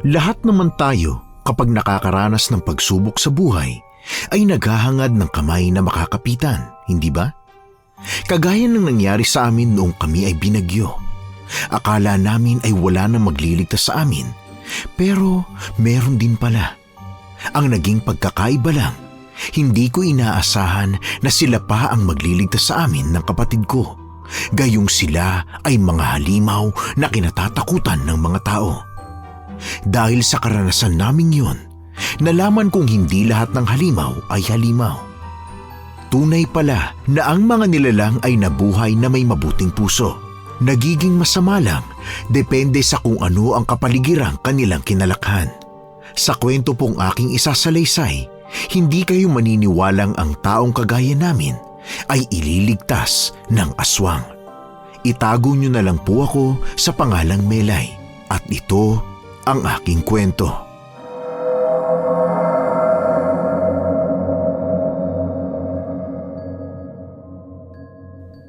Lahat naman tayo kapag nakakaranas ng pagsubok sa buhay ay naghahangad ng kamay na makakapitan, hindi ba? Kagaya ng nangyari sa amin noong kami ay binagyo. Akala namin ay wala na magliligtas sa amin, pero meron din pala. Ang naging pagkakaiba lang, hindi ko inaasahan na sila pa ang magliligtas sa amin ng kapatid ko. Gayong sila ay mga halimaw na kinatatakutan ng mga tao. Dahil sa karanasan naming yun, nalaman kong hindi lahat ng halimaw ay halimaw. Tunay pala na ang mga nilalang ay nabuhay na may mabuting puso. Nagiging masama lang, depende sa kung ano ang kapaligirang kanilang kinalakhan. Sa kwento pong aking isasalaysay, hindi kayo maniniwalang ang taong kagaya namin ay ililigtas ng aswang. Itago nyo na lang po ako sa pangalang Melay at ito ang aking kwento.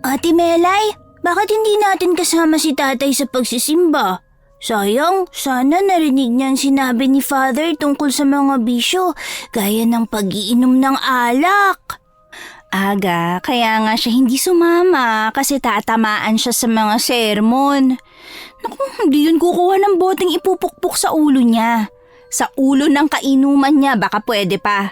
Ate Melay, bakit hindi natin kasama si tatay sa pagsisimba? Sayang, sana narinig niya ang sinabi ni Father tungkol sa mga bisyo, gaya ng pag-iinom ng alak. Aga, kaya nga siya hindi sumama kasi tatamaan siya sa mga sermon. Naku, hindi yun kukuha ng boteng ipupukpok sa ulo niya. Sa ulo ng kainuman niya, baka pwede pa.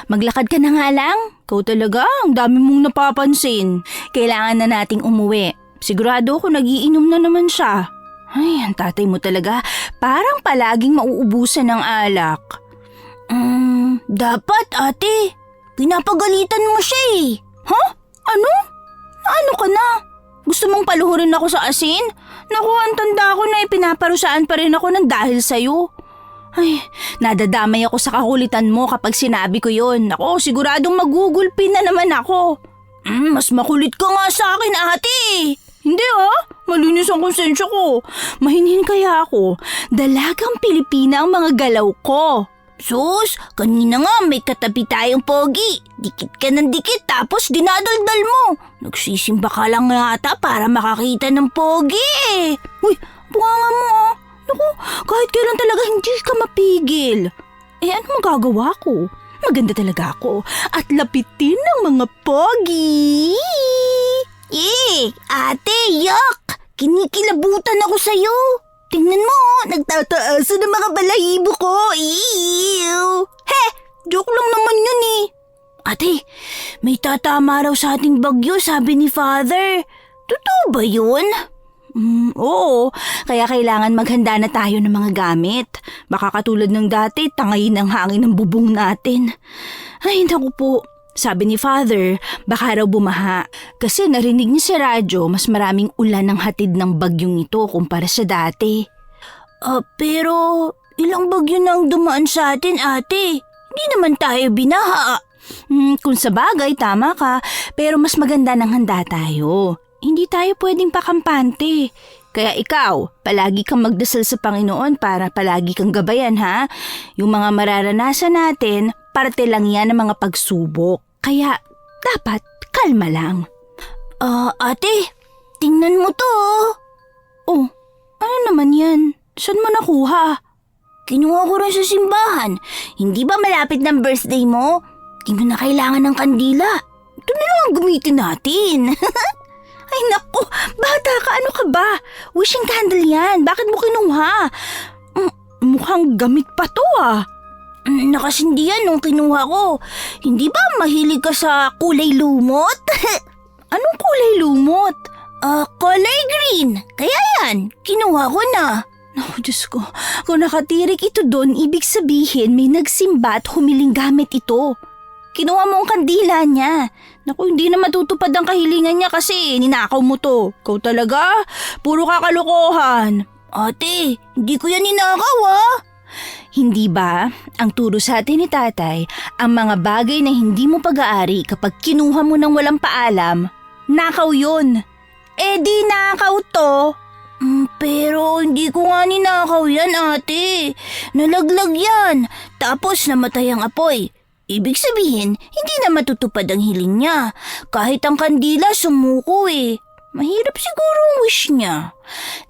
Maglakad ka na nga lang. Ikaw talaga, ang dami mong napapansin. Kailangan na nating umuwi. Sigurado ako nagiinom na naman siya. Ay, ang tatay mo talaga, parang palaging mauubusan ng alak. Dapat ate, pinapagalitan mo siya eh. Huh? Ano? Ano ka na? Gusto mong paluhurin ako sa asin? Naku, ang tanda ko na ipinaparusaan pa rin ako ng dahil sa'yo. Ay, nadadamay ako sa kakulitan mo kapag sinabi ko yon. Ako, siguradong magugulpi na naman ako. Mas makulit ka nga sa akin ate. Hindi malinis ang konsensya ko. Mahinhin kaya ako. Dalagang Pilipina ang mga galaw ko. Sus, kanina nga may katabi tayong pogi. Dikit ka ng dikit tapos dinadaldal mo. Nagsisimba ka lang yata para makakita ng pogi eh. Uy, bunganga mo Naku, kahit kailan talaga hindi ka mapigil. Ano magagawa ko? Maganda talaga ako at lapitin ng mga pogi. Ate, yuck! Kinikilabutan ako sa'yo. Tingnan mo, nagtataasan ng mga balahibo ko. Ew! Joke lang naman yun eh. Ate, may tatama raw sa ating bagyo, sabi ni Father. Totoo ba yun? Oo, kaya kailangan maghanda na tayo ng mga gamit. Baka katulad ng dati, tangayin ang hangin ng bubong natin. Ay, naku po. Sabi ni Father, baka raw bumaha. Kasi narinig niya sa radyo, mas maraming ulan ang hatid ng bagyong ito kumpara sa dati. Pero ilang bagyo na ang dumaan sa atin, ate. Hindi naman tayo binaha. Kung sa bagay, tama ka. Pero mas maganda nang handa tayo. Hindi tayo pwedeng pakampante. Kaya ikaw, palagi kang magdasal sa Panginoon para palagi kang gabayan, ha? Yung mga mararanasan natin, parte lang yan ng mga pagsubok. Kaya, dapat kalma lang. Ate, tingnan mo to. Oh, ano naman yan? Saan mo nakuha? Kinuha ko rin sa simbahan. Hindi ba malapit ng birthday mo? Di mo na kailangan ng kandila. Ito na lang ang gamitin natin. Ay naku, bata ka, ano ka ba? Wishing candle yan, bakit mo kinuha? Mukhang gamit pa to Nakasindi yan nung kinuha ko. Hindi ba mahilig ka sa kulay lumot? Anong kulay lumot? Color green. Kaya yan, kinuha ko na. Naku, Diyos ko, kung nakatirik ito doon, ibig sabihin may nagsimba at humiling gamit ito. Kinuha mo ang kandila niya. Naku, hindi na matutupad ang kahilingan niya kasi ninakaw mo to. Ikaw talaga, puro kakalokohan. Ate, hindi ko yan ninakaw Hindi ba, ang turo sa atin ni tatay, ang mga bagay na hindi mo pag-aari kapag kinuha mo ng walang paalam, nakaw yun. Di nakaw to. Pero hindi ko nga ninakaw yan, ate. Nalaglag yan, tapos namatay ang apoy. Ibig sabihin, hindi na matutupad ang hiling niya. Kahit ang kandila sumuko Mahirap siguro ang wish niya.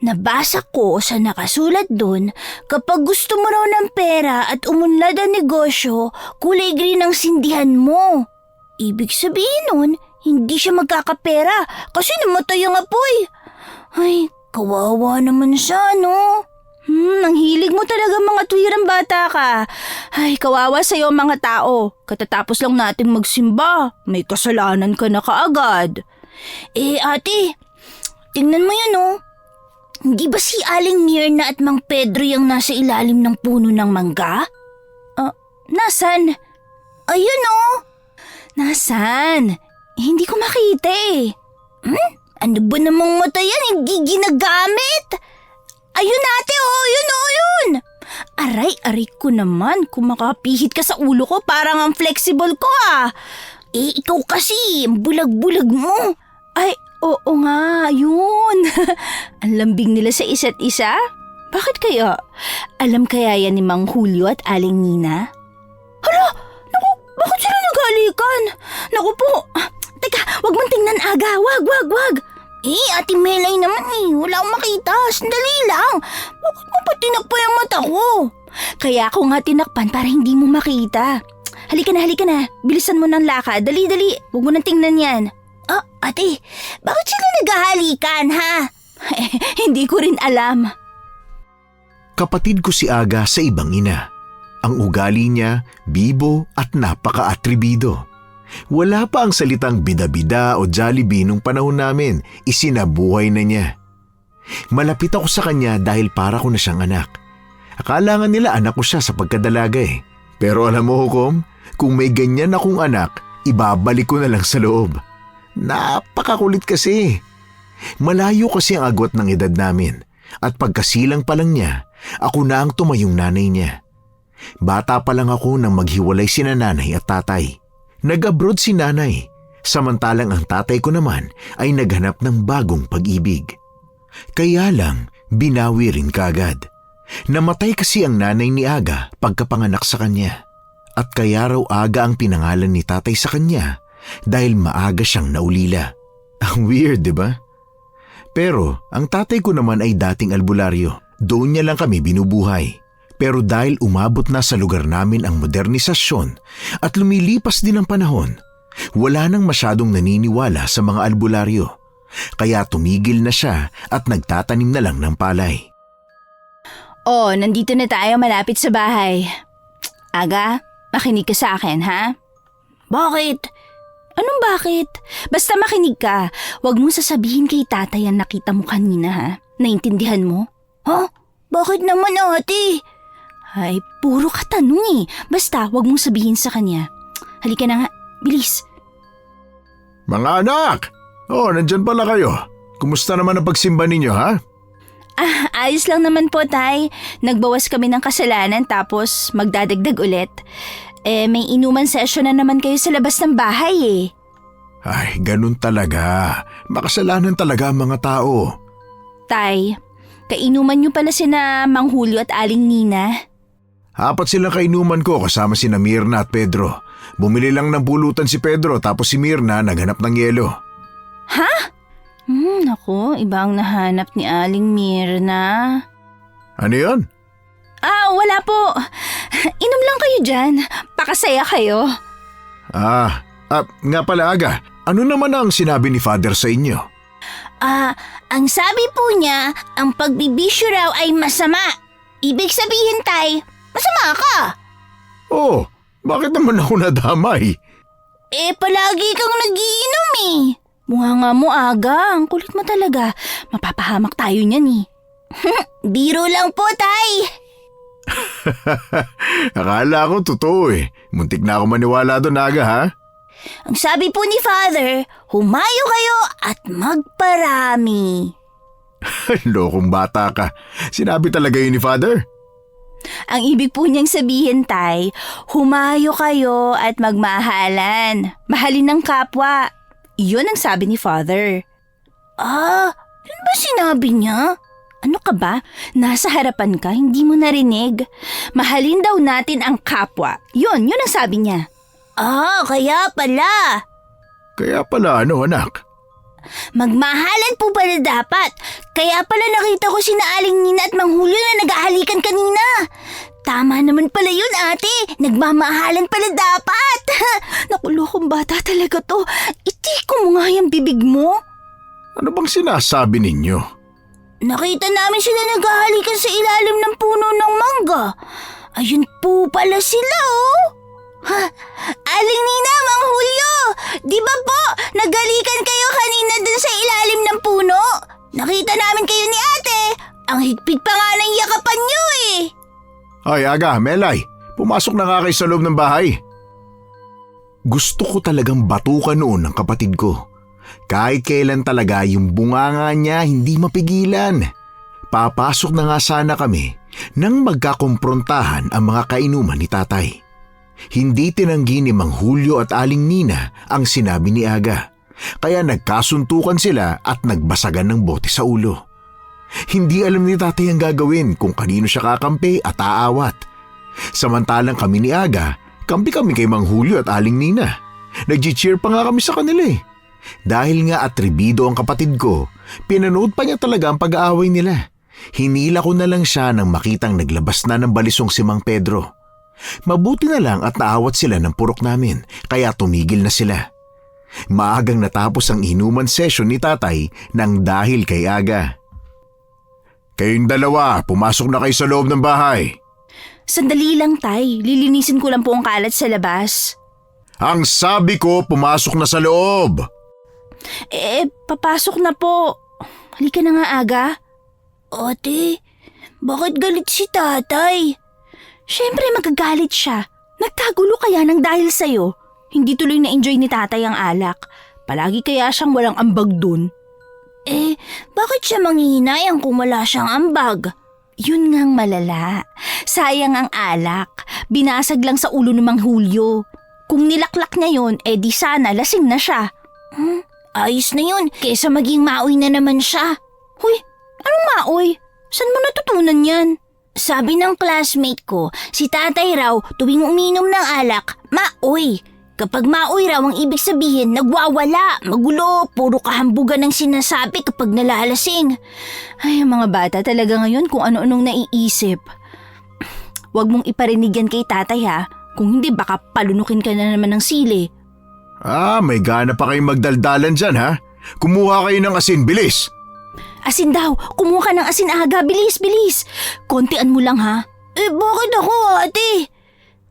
Nabasa ko sa nakasulat dun, kapag gusto mo raw ng pera at umunlad ang negosyo, kulay green ang sindihan mo. Ibig sabihin nun, hindi siya magkakapera kasi namatay ang apoy. Ay, kawawa naman siya, no? Ang hilig mo talaga mga tuwirang bata ka. Ay, kawawa sa'yo mga tao. Katatapos lang natin magsimba. May kasalanan ka na kaagad. Ate, tingnan mo yun, oh. Hindi ba si Aling Mirna at Mang Pedro yung nasa ilalim ng puno ng mangga? Nasaan? Ayun, oh. Nasaan? Hindi ko makita eh. Ano ba namang mata yan? Hindi ginagamit. Ayun ate, oh. Yun, oh, yun. Aray ko naman. Kung makapihit ka sa ulo ko, parang ang flexible ko ah. Ikaw kasi, bulag-bulag mo. Ay, oo nga, yun. Ang lambing nila sa isa't isa. Bakit kaya? Alam kaya yan ni Mang Julio at Aling Nina? Hala, naku, bakit sila naghalikan? Naku po, teka, wag mong tingnan aga, wag. Ate Melay naman wala akong makita, sandali lang. Bakit mo pa tinakpa yung mata ko? Kaya ako nga tinakpan para hindi mo makita. Halika na. Bilisan mo ng lakad. Dali. Huwag mo nang tingnan yan. Ate, bakit sila naghahalikan, ha? Hindi ko rin alam. Kapatid ko si Aga sa ibang ina. Ang ugali niya, bibo at napaka-atribido. Wala pa ang salitang bida-bida o Jollibee nung panahon namin, isinabuhay na niya. Malapit ako sa kanya dahil para ko na siyang anak. Akala nga nila anak ko siya sa pagkadalaga eh. Pero alam mo Hukom, kung may ganyan akong anak, ibabalik ko na lang sa loob. Napakakulit kasi. Malayo kasi ang agwat ng edad namin at pagkasilang pa lang niya, ako na ang tumayong nanay niya. Bata pa lang ako nang maghiwalay sina nanay at tatay. Nag-abroad si nanay, samantalang ang tatay ko naman ay naghanap ng bagong pag-ibig. Kaya lang, binawi rin kagad. Namatay kasi ang nanay ni Aga pagkapanganak sa kanya. At kaya raw Aga ang pinangalan ni tatay sa kanya dahil maaga siyang naulila. Ang weird, di ba? Pero ang tatay ko naman ay dating albularyo. Doon niya lang kami binubuhay. Pero dahil umabot na sa lugar namin ang modernisasyon at lumilipas din ang panahon, wala nang masyadong naniniwala sa mga albularyo. Kaya tumigil na siya at nagtatanim na lang ng palay. Nandito na tayo malapit sa bahay. Aga, makinig ka sa akin, ha? Bakit? Anong bakit? Basta makinig ka. Huwag mong sasabihin kay tatay ang nakita mo kanina, ha? Naintindihan mo? Ha? Bakit naman, ate? Ay, puro ka tanong eh. Basta, huwag mong sabihin sa kanya. Halika na nga, bilis. Mga anak! Nandyan pala kayo. Kumusta naman ang pagsimba ninyo, ha? Ayos lang naman po, tay. Nagbawas kami ng kasalanan tapos magdadagdag ulit. May inuman session na naman kayo sa labas ng bahay eh. Ay, ganun talaga. Makasalanan talaga ang mga tao. Tay, kainuman niyo pala sina Mang Julio at Aling Nina. 4 silang kainuman ko kasama sina Mirna at Pedro. Bumili lang ng pulutan si Pedro tapos si Mirna naghanap ng yelo. Ha? Naku, iba ang nahanap ni Aling Mirna. Ano yun? Wala po. Inom lang kayo dyan. Pakasaya kayo. Nga pala Aga, ano naman ang sinabi ni Father sa inyo? Ang sabi po niya, ang pagbibisyo raw ay masama. Ibig sabihin, tay, masama ka. Bakit naman ako nadamay? Palagi kang nagiinom eh. Mukha nga mo, Aga. Ang kulit mo talaga. Mapapahamak tayo niyan eh. Biro lang po, tay. Akala ko totoo eh. Muntik na ako maniwala doon, Aga, ha? Ang sabi po ni Father, humayo kayo at magparami. Lokong bata ka. Sinabi talaga yun ni Father? Ang ibig po niyang sabihin, tay, humayo kayo at magmahalan. Mahalin ng kapwa. Iyon ang sabi ni Father. Yun ba sinabi niya? Ano ka ba? Nasa harapan ka, hindi mo narinig. Mahalin daw natin ang kapwa. Yun ang sabi niya. Kaya pala. Kaya pala ano, anak? Magmahalan po pala dapat. Kaya pala nakita ko sina Aling Nina at Mang Julio na naghahalikan kanina. Tama naman pala yun, ate. Nagmamahalan pala dapat. Nakulokong bata talaga to. Itiko mo nga yung bibig mo. Ano bang sinasabi ninyo? Nakita namin sila naghahalikan sa ilalim ng puno ng mangga. Ayun po pala sila, oh. Ha, Aling Nina, Mang Julio, di ba po naghalikan kayo kanina dun sa ilalim ng puno? Nakita namin kayo ni ate. Ang higpit pa nga ng yakapan niyo eh. Ay, Aga, Melay, pumasok na nga kayo sa loob ng bahay. Gusto ko talagang batukan noon ng kapatid ko. Kahit kailan talaga yung bunganga niya hindi mapigilan. Papasok na nga sana kami nang magkakomprontahan ang mga kainuman ni tatay. Hindi tinanggi ni Mang Julio at Aling Nina ang sinabi ni Aga. Kaya nagkasuntukan sila at nagbasagan ng bote sa ulo. Hindi alam ni tatay ang gagawin kung kanino siya kakampi at aawat. Samantalang kami ni Aga, kampi kami kay Mang Julio at Aling Nina. Nag-cheer pa nga kami sa kanila eh. Dahil nga atrebido ang kapatid ko, pinanood pa niya talaga ang pag-aaway nila. Hinila ko na lang siya nang makitang naglabas na ng balisong si Mang Pedro. Mabuti na lang at naawat sila ng purok namin, kaya tumigil na sila. Maagang natapos ang inuman session ni tatay nang dahil kay Aga. Kayong dalawa, pumasok na kayo sa loob ng bahay. Sandali lang, tay. Lilinisin ko lang po ang kalat sa labas. Ang sabi ko, pumasok na sa loob. Papasok na po. Halika na nga, Aga. Ate, bakit galit si tatay? Siyempre magagalit siya. Nagkagulo kaya nang dahil sa'yo. Hindi tuloy na-enjoy ni tatay ang alak. Palagi kaya siyang walang ambag dun. Bakit siya manghihinayang kung wala siyang ambag? Yun ngang malala. Sayang ang alak. Binasag lang sa ulo ni Mang Julio. Kung nilaklak niya yun, di sana lasing na siya. Ayos na yun, kesa maging maoy na naman siya. Huy, anong maoy? Saan mo natutunan yan? Sabi ng classmate ko, si tatay raw tuwing uminom ng alak, maoy. Kapag maoy raw ang ibig sabihin, nagwawala, magulo, puro kahambugan ang sinasabi kapag nalalasing. Ay, mga bata talaga ngayon kung ano-anong naiisip. Huwag mong iparinig yan kay tatay ha. Kung hindi baka palunukin ka na naman ng sili. May gana pa kayong magdaldalan dyan ha? Kumuha kayo ng asin, bilis! Asin daw, kumuha ka ng asin Aga, bilis, bilis. Kontian mo lang ha. Bakit ako, ate?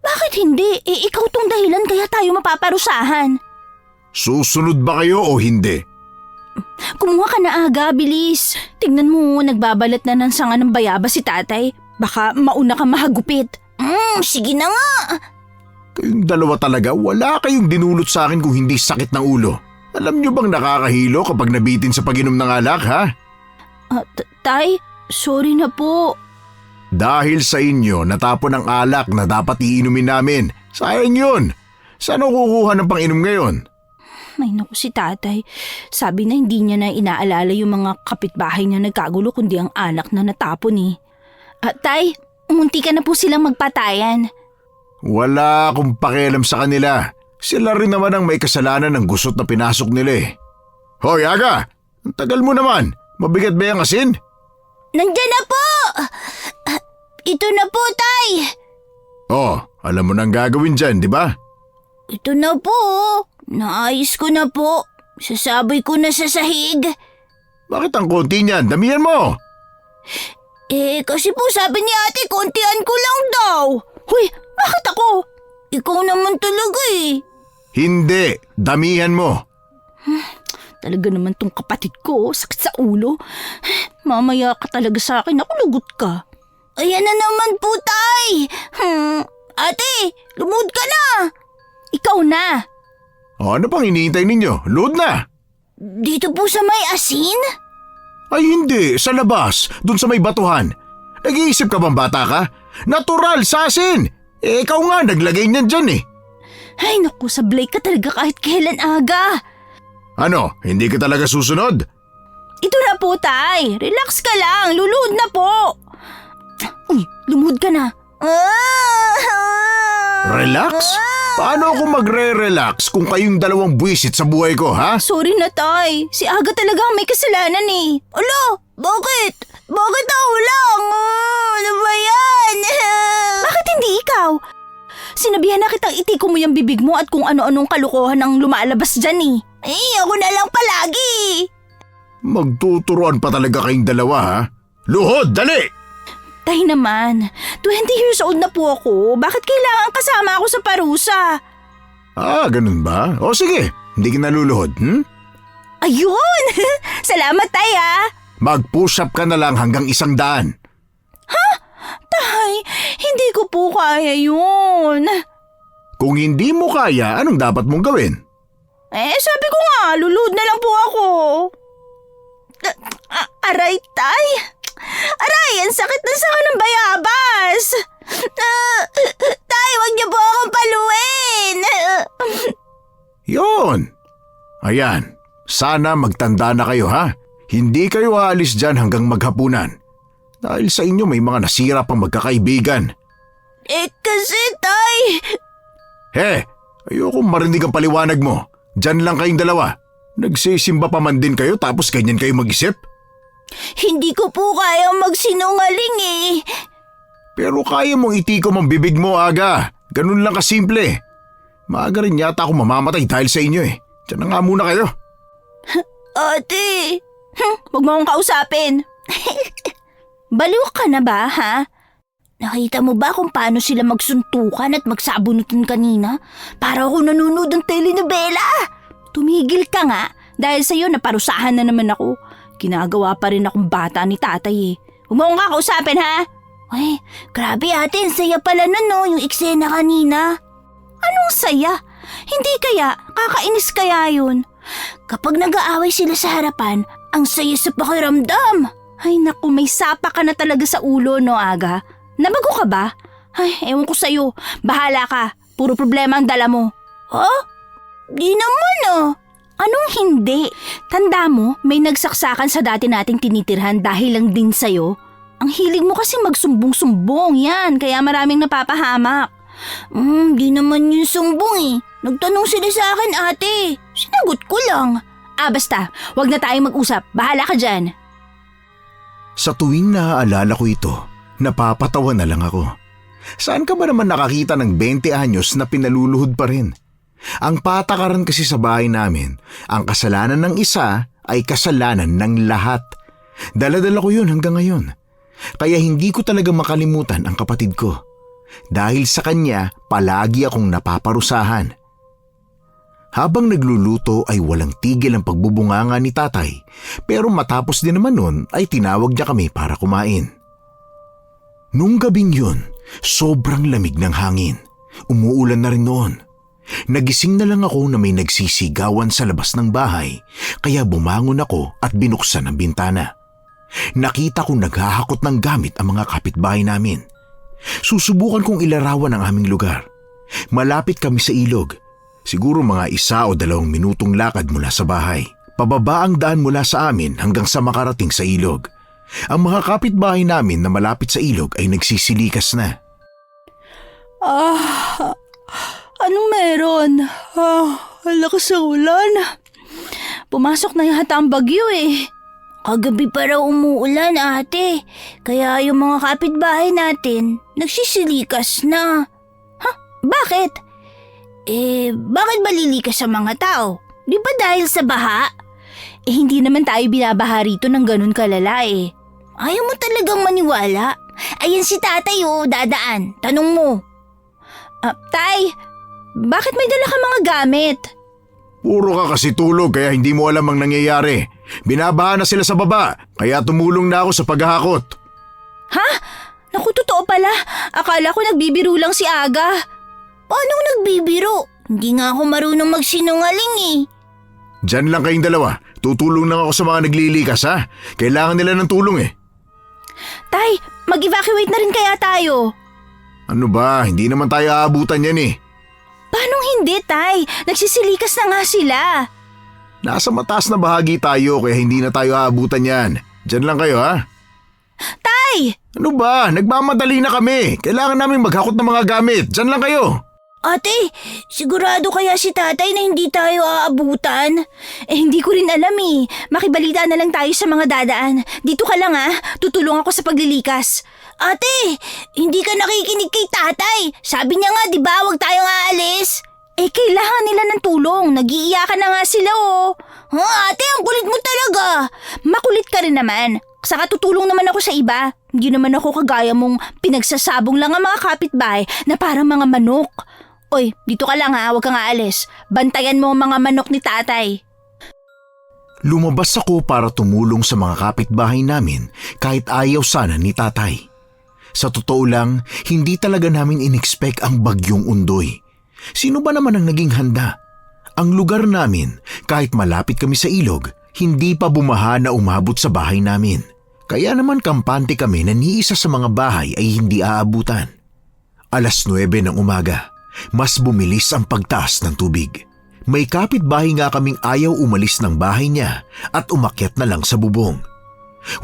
Bakit hindi? Ikaw tong dahilan kaya tayo mapaparusahan. Susunod ba kayo o hindi? Kumuha ka na Aga, bilis. Tingnan mo, nagbabalat na ng sanga ng bayabas si tatay. Baka mauna ka mahagupit. Sige na nga. Kayong dalawa talaga, wala kayong dinulot sa akin kung hindi sakit ng ulo. Alam niyo bang nakakahilo kapag nabitin sa pag-inom ng alak, ha? Tay, sorry na po. Dahil sa inyo, natapon ang alak na dapat iinumin namin. Sayang yun. Saan ako kukuha ng pang-inom ngayon? Ay naku si tatay. Sabi na hindi niya na inaalala yung mga kapitbahay niya nagkagulo kundi ang alak na natapon eh. Tay, munti ka na po silang magpatayan. Wala akong pakialam sa kanila. Sila rin naman ang may kasalanan ng gusot na pinasok nila eh. Hoy Aga, ang tagal mo naman. Mabigat ba yung asin? Nandiyan na po! Ito na po, tay! Alam mo nang gagawin dyan, di ba? Ito na po. Naayos ko na po. Sasaboy ko na sa sahig. Bakit ang konti niyan? Damihan mo! Kasi po sabi ni ate, kontian ko lang daw. Huy, bakit ako? Ikaw naman talaga eh. Hindi, damihan mo. Talaga naman tong kapatid ko, sakit sa ulo. Mamaya ka talaga sa akin, ako lagot ka. Ayan na naman po, tay. Ate, lumod ka na. Ikaw na. Ano pang iniintay ninyo? Load na! Dito po sa may asin? Ay hindi, sa labas, dun sa may batuhan. Nag-iisip ka bang bata ka? Natural, sa asin! Ikaw nga, naglagay niyan dyan eh. Ay naku, sablay ka talaga kahit kailan Aga. Ano, hindi ka talaga susunod? Ito na po, tay. Relax ka lang, luluhod na po. Uy, lumuhod ka na. Relax? Paano ako magre-relax kung kayong dalawang buwisit sa buhay ko, ha? Sorry na, Tay. Si Aga talaga ang may kasalanan eh. Ala, bakit? Bakit ako lang? Ano ba yan? Bakit hindi ikaw? Sinabihan na kitang itiko mo yung bibig mo at kung ano-anong kalukuhan ang lumalabas dyan eh. Ako na lang palagi. Magtuturuan pa talaga kayong dalawa, ha? Luhod, dali! Tay naman, 20 years old na po ako. Bakit kailangan kasama ako sa parusa? Ah, ganun ba? O sige, hindi ka naluluhod, Ayun! Salamat, Tay ah! Mag-push up ka na lang hanggang 100. Tay, hindi ko po kaya yun. Kung hindi mo kaya, anong dapat mong gawin? Sabi ko nga, luluhod na lang po ako. Aray, Tay! Aray, ang sakit na saka ng bayabas! Tay, wag niyo po akong paluin. Yon! Ayan, sana magtanda na kayo, ha? Hindi kayo aalis dyan hanggang maghapunan. Dahil sa inyo may mga nasira pang magkakaibigan. Kasi, Tay. Ayokong marinig ang paliwanag mo. Dyan lang kayong dalawa. Nagsisimba pa man din kayo tapos ganyan kayo mag-isip? Hindi ko po kaya magsinungaling eh. Pero kaya mong itikom ang bibig mo, Aga. Ganun lang kasimple. Maaga rin yata ako mamamatay dahil sa inyo eh. Diyan na nga muna kayo. Ate. Huwag mo akong kausapin. Baliw ka na ba, ha? Nakita mo ba kung paano sila magsuntukan at magsabunutin kanina? Para ako nanonood ng telenovela. Tumigil ka nga dahil sa'yo naparusahan na naman ako. Ginagawa pa rin akong bata ni tatay eh. Huwag mo akong kakausapin, ha? Ay, grabe ate, ang saya pala nun no, yung eksena kanina. Anong saya? Hindi kaya, kakainis kaya yun. Kapag nag-aaway sila sa harapan, ang saya sa pakiramdam. Ay naku, may sapa ka na talaga sa ulo, no, Aga? Nabago ka ba? Ay, ewan ko sa'yo. Bahala ka. Puro problema ang dala mo. Di naman ah. Anong hindi? Tanda mo, may nagsaksakan sa dati nating tinitirhan dahil lang din sa'yo. Ang hilig mo kasi magsumbong-sumbong yan, kaya maraming napapahamak. Di naman yun sumbong eh. Nagtanong sila sa akin ate. Sinagot ko lang. Basta, wag na tayong mag-usap. Bahala ka dyan. Sa tuwing naaalala ko ito, napapatawa na lang ako. Saan ka ba naman nakakita ng 20 anyos na pinaluluhod pa rin? Ang patakaran kasi sa bahay namin, ang kasalanan ng isa ay kasalanan ng lahat. Dala-dala ko yun hanggang ngayon. Kaya hindi ko talaga makalimutan ang kapatid ko. Dahil sa kanya, palagi akong napaparusahan. Habang nagluluto ay walang tigil ang pagbubunganga ni tatay, pero matapos din naman nun ay tinawag niya kami para kumain. Nung gabing yun, sobrang lamig ng hangin. Umuulan na rin noon. Nagising na lang ako na may nagsisigawan sa labas ng bahay, kaya bumangon ako at binuksan ang bintana. Nakita kong naghahakot ng gamit ang mga kapitbahay namin. Susubukan kong ilarawan ang aming lugar. Malapit kami sa ilog. Siguro mga 1 o 2 minutong lakad mula sa bahay. Pababa ang daan mula sa amin hanggang sa makarating sa ilog. Ang mga kapitbahay namin na malapit sa ilog ay nagsisilikas na. Anong meron? Ang lakas ng ulan. Pumasok na yata ang bagyo eh. Kagabi pa raw umuulan ate. Kaya yung mga kapitbahay natin, nagsisilikas na. Bakit? Bakit malilikas sa mga tao? Di ba dahil sa baha? Hindi naman tayo binabaha rito ng ganun kalala eh. Ayaw mo talagang maniwala? Ayan si tatay dadaan. Tanong mo. Tay, bakit may dala ka mga gamit? Puro ka kasi tulog kaya hindi mo alam ang nangyayari. Binabaha na sila sa baba, kaya tumulong na ako sa paghahakot. Ha? Naku, totoo pala. Akala ko nagbibiro lang si Aga. Paano nagbibiro? Hindi nga ako marunong magsinungaling eh. Diyan lang kayong dalawa. Tutulong lang ako sa mga naglilikas, ha? Kailangan nila ng tulong eh. Tay, mag-evacuate na rin kaya tayo. Ano ba? Hindi naman tayo aabutan yan eh. Paano hindi, Tay? Nagsisilikas na nga sila. Nasa mataas na bahagi tayo kaya hindi na tayo aabutan yan. Diyan lang kayo, ha? Tay! Ano ba? Nagmamadali na kami. Kailangan namin maghakot ng mga gamit. Diyan lang kayo. Ate, sigurado kaya si tatay na hindi tayo aabutan? Hindi ko rin alam eh. Makibalita na lang tayo sa mga dadaan. Dito ka lang tutulong ako sa paglilikas. Ate, hindi ka nakikinig kay tatay. Sabi niya nga, di ba, huwag tayong aalis? Kailangan nila ng tulong. Nag-iiyakan na nga sila Ate, ang kulit mo talaga. Makulit ka rin naman. Saka tutulong naman ako sa iba. Hindi naman ako kagaya mong pinagsasabong lang ang mga kapitbahay na parang mga manok. Oy, dito ka lang huwag kang aalis. Bantayan mo ang mga manok ni tatay. Lumabas ako para tumulong sa mga kapitbahay namin kahit ayaw sana ni tatay. Sa totoo lang, hindi talaga namin inexpect ang bagyong Undoy. Sino ba naman ang naging handa? Ang lugar namin, kahit malapit kami sa ilog, hindi pa bumaha na umabot sa bahay namin. Kaya naman kampante kami na ni isa sa mga bahay ay hindi aabutan. 9:00 ng umaga, mas bumilis ang pagtaas ng tubig. May kapitbahay nga kaming ayaw umalis ng bahay niya at umakyat na lang sa bubong.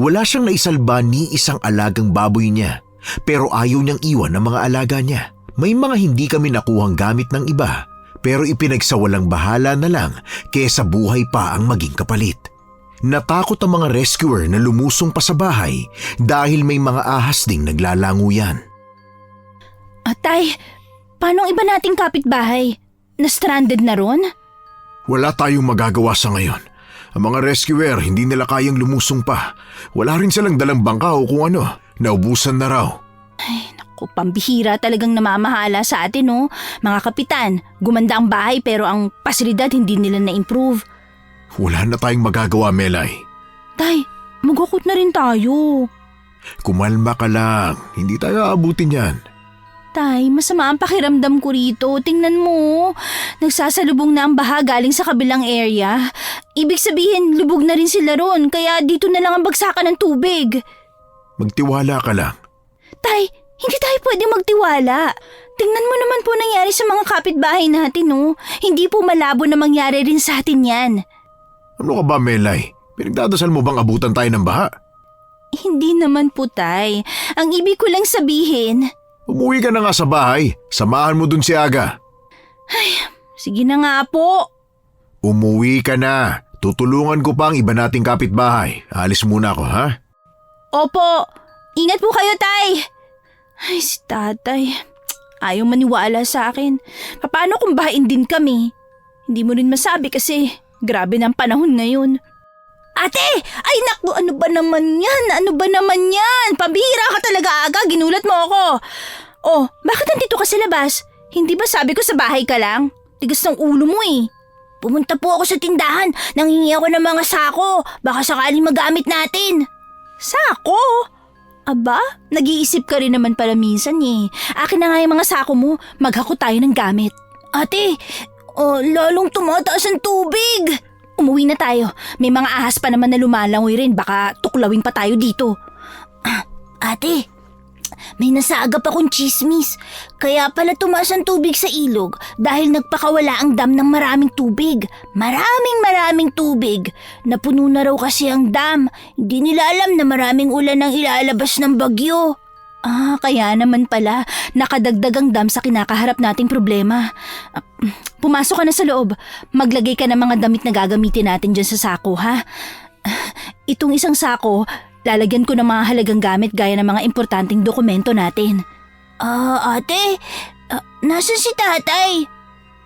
Wala siyang naisalba ni isang alagang baboy niya, pero ayaw niyang iwan ang mga alaga niya. May mga hindi kami nakuhang gamit ng iba, pero ipinagsawalang bahala na lang kaysa buhay pa ang maging kapalit. Natakot ang mga rescuer na lumusong pa sa bahay dahil may mga ahas ding naglalanguyan. Tay, paano ang iba nating kapitbahay? Na-stranded na ron? Wala tayong magagawa sa ngayon. Ang mga rescuer hindi nila kayang lumusong pa. Wala rin silang dalang bangka o kung ano. Naubusan na raw. Naku, pambihira talagang namamahala sa atin Mga kapitan, gumanda ang bahay pero ang pasilidad hindi nila na-improve. Wala na tayong magagawa, Melay. Tay, magukot na rin tayo. Kumalma ka lang. Hindi tayo aabutin yan. Tay, masama ang pakiramdam ko rito. Tingnan mo, nagsasalubong na ang baha galing sa kabilang area. Ibig sabihin, lubog na rin sila ron, kaya dito na lang ang bagsakan ng tubig. Magtiwala ka lang. Tay, hindi tayo pwede magtiwala. Tingnan mo naman po nangyari sa mga kapitbahay natin, Hindi po malabo na mangyari rin sa atin yan. Ano ka ba, Melay? Pinagdadasal mo bang abutan tayo ng baha? Hindi naman po, Tay. Ang ibig ko lang sabihin... Umuwi ka na nga sa bahay. Samahan mo dun si Aga. Sige na nga po. Umuwi ka na. Tutulungan ko pa ang iba nating kapitbahay. Alis muna ako, ha? Opo. Ingat po kayo, Tay. Ay, si tatay. Ayaw maniwala sa akin. Paano kung bahain din kami? Hindi mo rin masabi kasi grabe na ang panahon ngayon. Ate! Ay naku, ano ba naman yan? Ano ba naman yan? Pambihira ka talaga, Aga. Ginulat mo ako. Oh, bakit nandito ka sa labas? Hindi ba sabi ko sa bahay ka lang? Tigas ng ulo mo eh. Pumunta po ako sa tindahan. Nanghingi ako ng mga sako. Baka sakaling magamit natin. Sako? Aba, nag-iisip ka rin naman pala minsan eh. Akin na nga yung mga sako mo. Maghako tayo ng gamit. Ate, lalong tumataas ang tubig. Umuwi na tayo. May mga ahas pa naman na lumalangoy rin. Baka tuklawin pa tayo dito. Ate, may nasagap akong chismis. Kaya pala tumaas ang tubig sa ilog dahil nagpakawala ang dam ng maraming tubig. Maraming tubig. Napuno na raw kasi ang dam. Hindi nila alam na maraming ulan ang ilalabas ng bagyo. Kaya naman pala, nakadagdag ang dam sa kinakaharap nating problema. Pumasok ka na sa loob. Maglagay ka ng mga damit na gagamitin natin dyan sa sako, ha? Itong isang sako, lalagyan ko ng mga halagang gamit gaya ng mga importanteng dokumento natin. Ate, nasan si tatay?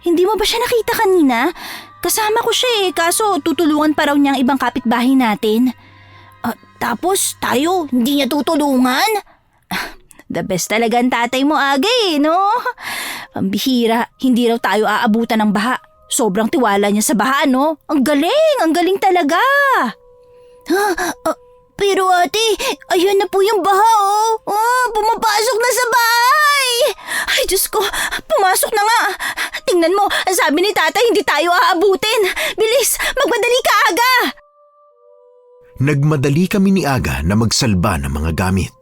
Hindi mo ba siya nakita kanina? Kasama ko siya kaso tutulungan pa raw niya ang ibang kapitbahay natin. Tapos tayo, hindi niya tutulungan? The best talaga ang tatay mo, Aga no? Pambihira, hindi raw tayo aabutan ng baha. Sobrang tiwala niya sa baha, no? Ang galing talaga! Pero ate, ayun na po yung baha, pumapasok na sa bahay! Ay, Diyos ko, pumasok na nga! Tingnan mo, ang sabi ni tatay, hindi tayo aabutin! Bilis, magmadali ka, Aga! Nagmadali kami ni Aga na magsalba ng mga gamit.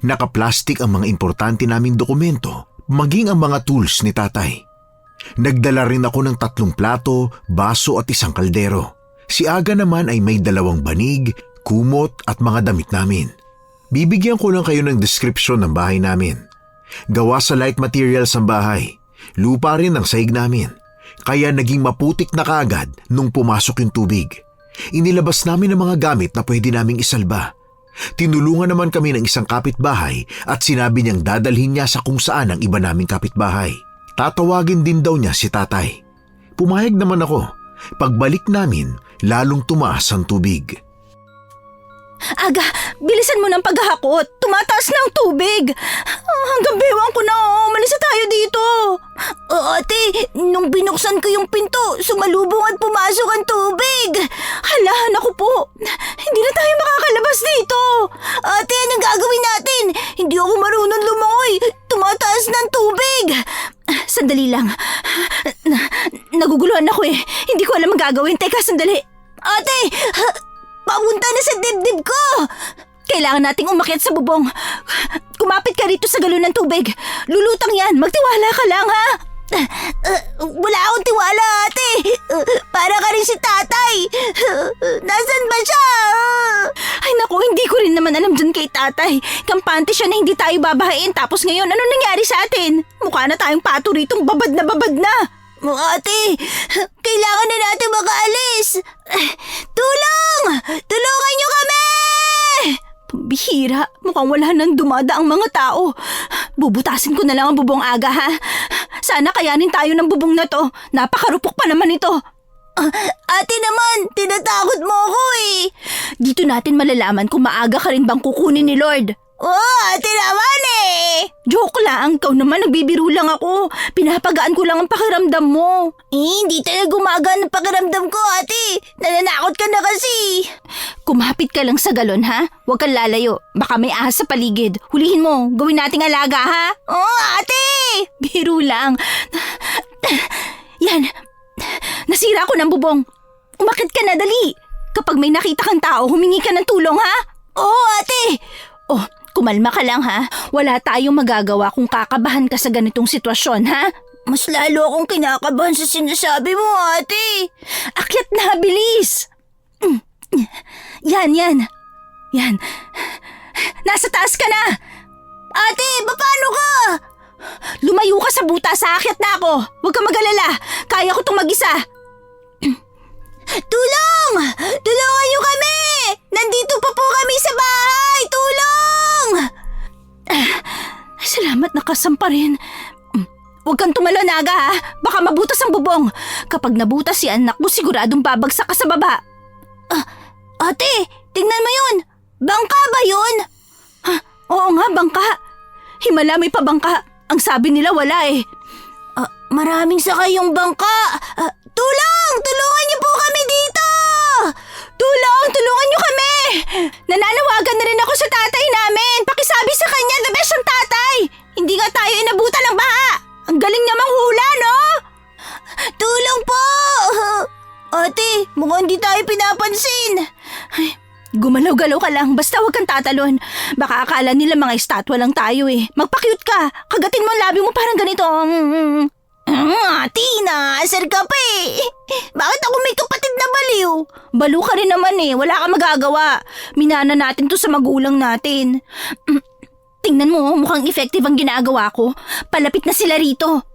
Nakaplastik ang mga importante naming dokumento, maging ang mga tools ni tatay. Nagdala rin ako ng 3 plato, baso at 1 kaldero. Si Aga naman ay may 2 banig, kumot at mga damit namin. Bibigyan ko lang kayo ng description ng bahay namin. Gawa sa light materials ang bahay. Lupa rin ang sahig namin, kaya naging maputik na kaagad nung pumasok yung tubig. Inilabas namin ang mga gamit na pwede naming isalba. Tinulungan naman kami ng isang kapitbahay at sinabi niyang dadalhin niya sa kung saan ang iba naming kapitbahay. Tatawagin din daw niya si tatay. Pumayag naman ako. Pagbalik namin, lalong tumaas ang tubig. Aga, bilisan mo ng paghahakot. Tumataas na ang tubig. Hanggang bewang ko na, umalis na tayo dito. Ate, nung binuksan ko yung pinto, sumalubong at pumasok ang tubig. Hala, naku po. Hindi na tayo makakalabas dito. Ate, anong gagawin natin? Hindi ako marunong lumangoy. Tumataas ng tubig. Sandali lang. Naguguluhan ako eh. Hindi ko alam ang gagawin. Teka, sandali. Ate, papunta na sa dibdib ko. Kailangan nating umakyat sa bubong. Kumapit ka rito sa galon ng tubig. Lulutang yan. Magtiwala ka lang, ha? Wala akong tiwala, ate. Para ka rin si tatay. Nasaan ba siya? Ay naku, hindi ko rin naman alam dyan kay tatay. Kampante siya na hindi tayo babahain. Tapos ngayon, ano nangyari sa atin? Mukha na tayong pato ritong babad na babad na. Ate, kailangan na natin makaalis. Tulong! Tulungan niyo kami! Pambihira, mukhang wala nang dumadaang mga tao. Bubutasin ko na lang ang bubong aga, ha? Sana kayanin tayo ng bubong na to. Napakarupok pa naman ito. Ate naman, tinatakot mo ako eh. Dito natin malalaman kung maaga ka rin bang kukunin ni Lord. Ate naman eh. Joke lang, ikaw naman nagbibiro lang ako. Pinapagaan ko lang ang pakiramdam mo. Hindi talaga gumagaan ang pakiramdam ko, ate. Nananakot ka na kasi. Kumapit ka lang sa galon, ha? Huwag kang lalayo. Baka may ahas sa paligid. Hulihin mo, gawin nating alaga, ha? Ate! Biro lang. Yan. Nasira ko ng bubong. Umakit ka na, dali. Kapag may nakita kang tao, humingi ka ng tulong, ha? Ate! Kumalma ka lang, ha? Wala tayong magagawa kung kakabahan ka sa ganitong sitwasyon, ha? Mas lalo akong kinakabahan sa sinasabi mo, ate. Akyat na, bilis! Yan. Nasa taas ka na! Ate, paano ka? Lumayo ka sa butas, aakyat na ako. Huwag kang mag-alala. Kaya ko itong mag-isa. Tulong! Tulungan niyo kami! Nandito pa po kami sa bahay! Tulong! Ay, salamat nakasampa rin. Huwag kang tumalon, Aga, ha? Baka mabutas ang bubong. Kapag nabutas si anak mo, siguradong babagsak ka sa baba. Ate, tingnan mo yun! Bangka ba yun? Oo nga, bangka. Himala, may pabangka. Ang sabi nila wala eh. Maraming sakay yung bangka. Tulong! Tulungan niyo po kami dito! Tulungan niyo kami! Nananawagan na rin ako sa tatay namin. Pakisabi sa kanya, the best ang tatay. Hindi nga tayo inabutan ng baha. Ang galing niya manghula, no? Tulong po! Ate, mukhang di tayo pinapansin. Ay, gumalaw-galaw ka lang, basta huwag kang tatalon. Baka akala nila mga estatwa lang tayo eh. Magpa-cute ka. Kagatin mo ang labi mo parang ganito. Tina, asar ka pa eh. Bakit ako may kapatid na baliw? Balo ka rin naman eh. Wala ka magagawa. Minana natin to sa magulang natin. Tingnan mo, mukhang effective ang ginagawa ko. Palapit na sila rito.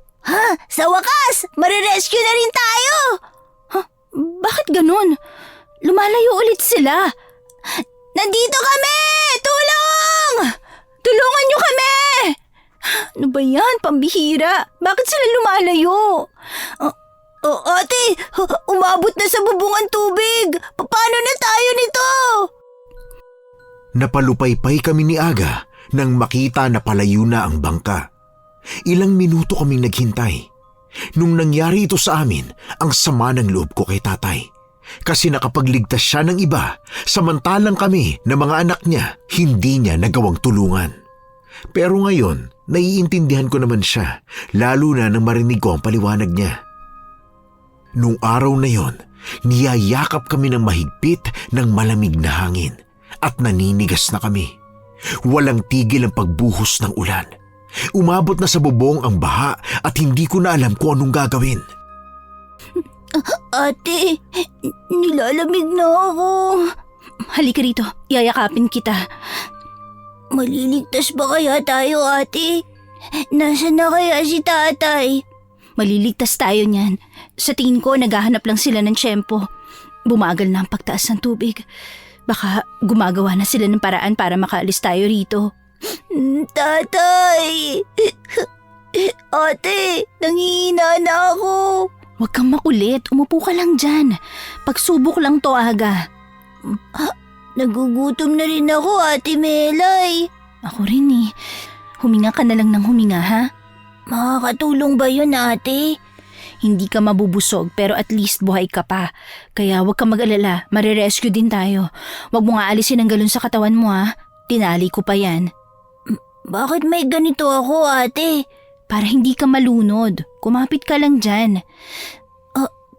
Sa wakas, marirescue na rin tayo. Bakit ganun? Lumalayo ulit sila. Nandito kami! Tulong! Tulungan niyo kami! Ano ba yan? Pambihira. Bakit sila lumalayo? Ate, umabot na sa bubong ang tubig. Paano na tayo nito? Napalupaypay kami ni Aga nang makita na palayo na ang bangka. Ilang minuto kaming naghintay. Nung nangyari ito sa amin, ang sama ng loob ko kay tatay. Kasi nakapagligtas siya ng iba, samantalang kami na mga anak niya, hindi niya nagawang tulungan. Pero ngayon, naiintindihan ko naman siya, lalo na nang marinig ko ang paliwanag niya. Nung araw na yon, niyayakap kami ng mahigpit ng malamig na hangin at naninigas na kami. Walang tigil ang pagbuhos ng ulan. Umabot na sa bubong ang baha at hindi ko na alam kung anong gagawin. Ate, nilalamig na ako. Halika rito, yayakapin kita. Maliligtas ba kaya tayo, ate? Nasaan na kaya si tatay? Maliligtas tayo niyan. Sa tingin ko, naghahanap lang sila ng tiyempo. Bumagal na ang pagtaas ng tubig. Baka gumagawa na sila ng paraan para makaalis tayo rito. Tatay! Ate, nangihina na ako. Huwag kang makulit. Umupo ka lang dyan. Pagsubok lang to, Aga. Nagugutom na rin ako, Ate Melay. Ako rin eh. Huminga ka na lang ng huminga, ha? Makakatulong ba yun, ate? Hindi ka mabubusog pero at least buhay ka pa. Kaya huwag kang mag-alala, marirescue din tayo. Huwag mo nga alisin ang galon sa katawan mo ha. Tinali ko pa yan. Bakit may ganito ako, ate? Para hindi ka malunod. Kumapit ka lang dyan.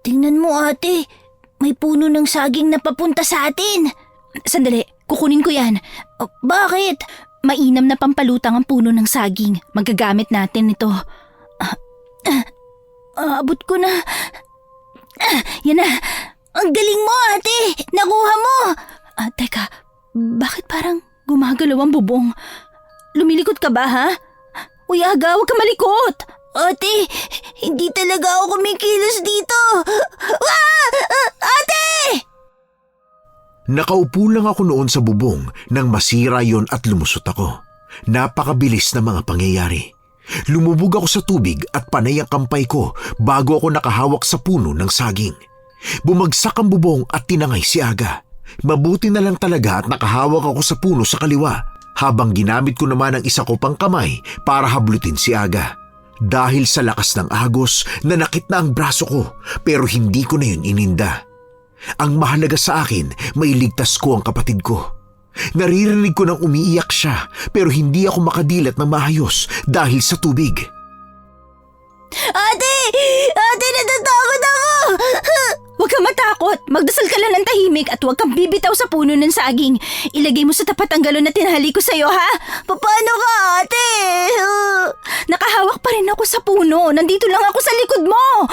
Tingnan mo, ate. May puno ng saging na papunta sa atin. Sandali, kukunin ko yan. Bakit? Mainam na pampalutang ang puno ng saging. Magagamit natin ito. Abot ko na. Yan na. Ang galing mo, ate! Nakuha mo! Teka, bakit parang gumagalaw ang bubong? Lumilikot ka ba, ha? Uy, Aga, huwag ka malikot! Ate, hindi talaga ako kumikilos dito! Ate! Nakaupo lang ako noon sa bubong nang masira yon at lumusot ako. Napakabilis na mga pangyayari. Lumubog ako sa tubig at panay ang kampay ko bago ako nakahawak sa puno ng saging. Bumagsak ang bubong at tinangay si Aga. Mabuti na lang talaga at nakahawak ako sa puno sa kaliwa habang ginamit ko naman ang isa ko pang kamay para hablutin si Aga. Dahil sa lakas ng agos, nanakit na ang braso ko pero hindi ko na yun ininda. Ang mahalaga sa akin, mailigtas ko ang kapatid ko. Naririnig ko nang umiiyak siya pero hindi ako makadilat ng maayos dahil sa tubig. Ate! Ate, natatakot ako! Huwag kang matakot. Magdasal ka lang ng tahimik at huwag kang bibitaw sa puno ng saging. Ilagay mo sa tapat ang galon na tinahali ko sa'yo, ha? Paano ka, ate? Nakahawak pa rin ako sa puno. Nandito lang ako sa likod mo.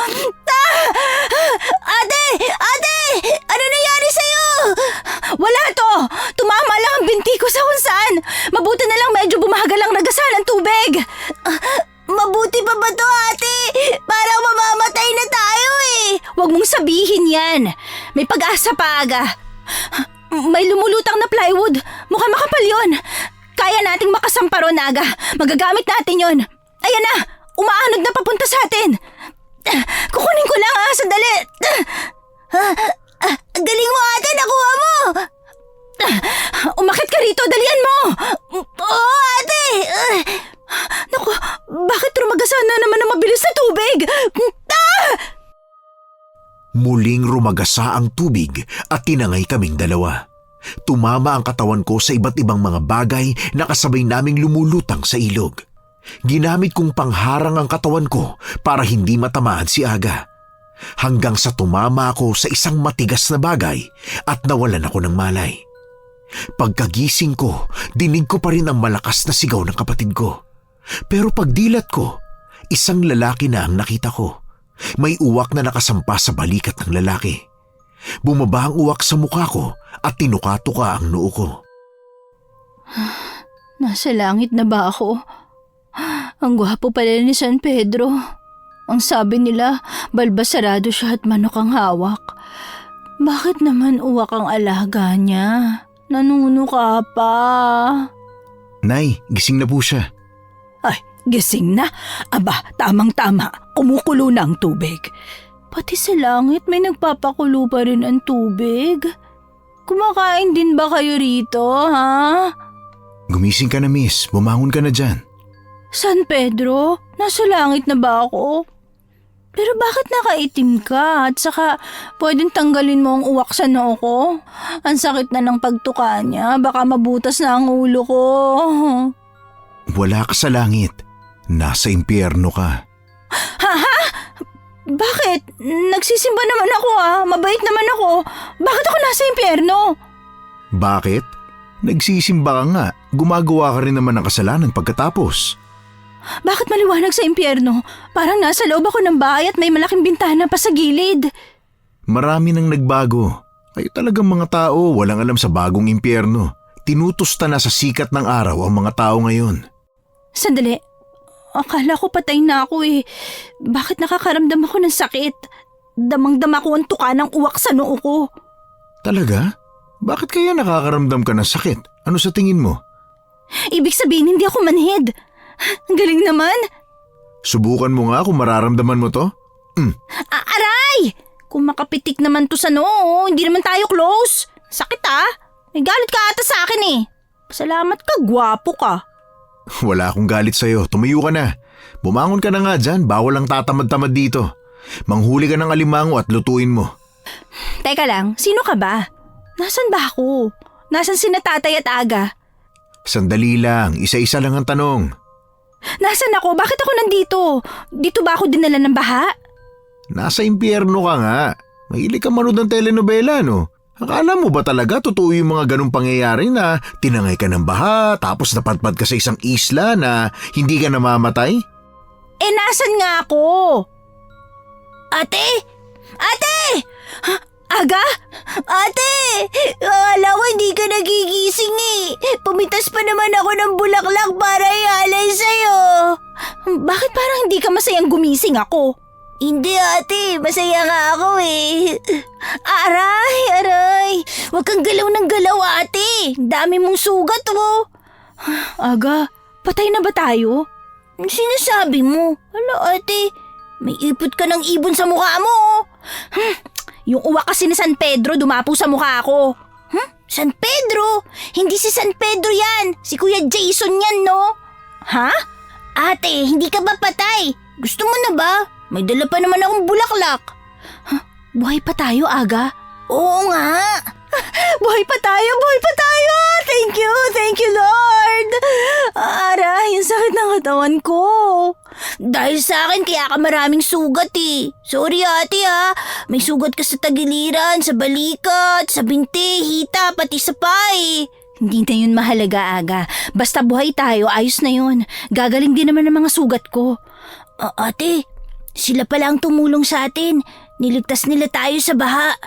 Ate! Ate! Ano nangyari sa'yo? Wala to. Tumama lang ang binti ko sa kung saan. Mabuti na lang medyo bumagal ang nagasa ng tubig. Mabuti pa ba to, ate? Parang mamamatay na tayo eh. Huwag mong sabihin yan. May pag-asa pa, Aga. May lumulutang na plywood. Mukhang makapal yun. Kaya nating makasamparon, Aga. Magagamit natin yon. Ayan na. Umaanod na papunta sa atin. Kukunin ko lang, ha. Sandali. Galing mo, ate. Nakuha mo. Umakit ka rito. Dalian mo. Oo, ate. Naku, bakit rumagasan na naman ang mabilis na tubig? Muling rumagasa ang tubig at tinangay kaming dalawa. Tumama ang katawan ko sa iba't ibang mga bagay na kasabay naming lumulutang sa ilog. Ginamit kong pangharang ang katawan ko para hindi matamaan si Aga. Hanggang sa tumama ako sa isang matigas na bagay at nawalan ako ng malay. Pagkagising ko, dinig ko pa rin ang malakas na sigaw ng kapatid ko. Pero pagdilat ko, isang lalaki na ang nakita ko. May uwak na nakasampa sa balikat ng lalaki. Bumaba ang uwak sa mukha ko at tinuka-tuka ang noo ko. Nasa langit na ba ako? Ang gwapo pala ni San Pedro. Ang sabi nila, balbasarado siya at manok ang hawak. Bakit naman uwak ang alaga niya? Nanunuka pa. Nay, gising na po siya. Ay, gising na. Aba, tamang-tama. Kumukulo na ang tubig. Pati sa langit may nagpapakulo pa rin ang tubig. Kumakain din ba kayo rito, ha? Gumising ka na, miss. Bumangon ka na dyan. San Pedro? Nasa langit na ba ako? Pero bakit nakaitim ka? At saka, pwedeng tanggalin mo ang uwak sa noo ko? Ang sakit na ng pagtuka niya. Baka mabutas na ang ulo ko. Wala ka sa langit. Nasa impyerno ka. Ha? Bakit? Nagsisimba naman ako Mabait naman ako. Bakit ako nasa impyerno? Bakit? Nagsisimba ka nga. Gumagawa ka rin naman ng kasalanan pagkatapos. Bakit maliwanag sa impyerno? Parang nasa loob ako ng bahay at may malaking bintana pa sa gilid. Marami nang nagbago. Kayo talagang mga tao walang alam sa bagong impyerno. Tinutusta na sa sikat ng araw ang mga tao ngayon. Sandali. Akala ko patay na ako eh. Bakit nakakaramdam ako ng sakit? Damang-dama ko ang tuka ng uwak sa noo ko. Talaga? Bakit kaya nakakaramdam ka ng sakit? Ano sa tingin mo? Ibig sabihin hindi ako manhid. Ang galing naman. Subukan mo nga kung mararamdaman mo to. Aray! Kung makapitik naman to sa noo, hindi naman tayo close. Sakit ah. May galit ka ata sa akin eh. Salamat ka, gwapo ka. Wala akong galit sa'yo. Tumayo ka na. Bumangon ka na nga dyan. Bawal ang tatamad-tamad dito. Manghuli ka ng alimango at lutuin mo. Teka lang, sino ka ba? Nasaan ba ako? Nasaan sina tatay at aga? Sandali lang. Isa-isa lang ang tanong. Nasaan ako? Bakit ako nandito? Dito ba ako dinala ng baha? Nasa impyerno ka nga. Mahilig ka manood ng telenovela, no? Akala mo ba talaga totoo yung mga ganong pangyayari na tinangay ka ng baha tapos napadpad ka sa isang isla na hindi ka namamatay? Eh, nasan nga ako? Ate? Ate! Aga? Ate! Akala ko hindi ka nagigising eh. Pumitas pa naman ako ng bulaklak para ialay sa'yo. Bakit parang hindi ka masayang gumising ako? Hindi ate, masaya nga ako eh. Aray. Huwag kang galaw ng galaw ate. Dami mong sugat oh. Aga, patay na ba tayo? Sinasabi mo? Hala ate, may ipot ka ng ibon sa mukha mo. Yung uwak kasi ni San Pedro dumapo sa mukha ko. San Pedro? Hindi si San Pedro yan. Si Kuya Jason yan no? Ha? Ate, hindi ka ba patay? Gusto mo na ba? May dala pa naman akong bulaklak. Buhay pa tayo, Aga? Oo nga. Buhay pa tayo! Thank you, Lord! Aray, ang sakit ng katawan ko. Dahil sa akin, kaya ka maraming sugat eh. Sorry ate ha. May sugat ka sa tagiliran, sa balikat, sa binti, hita, pati sa paa. Hindi na yun mahalaga, Aga. Basta buhay tayo, ayos na yun. Gagaling din naman ang mga sugat ko. Ate, sila pala ang tumulong sa atin. Niligtas nila tayo sa baha.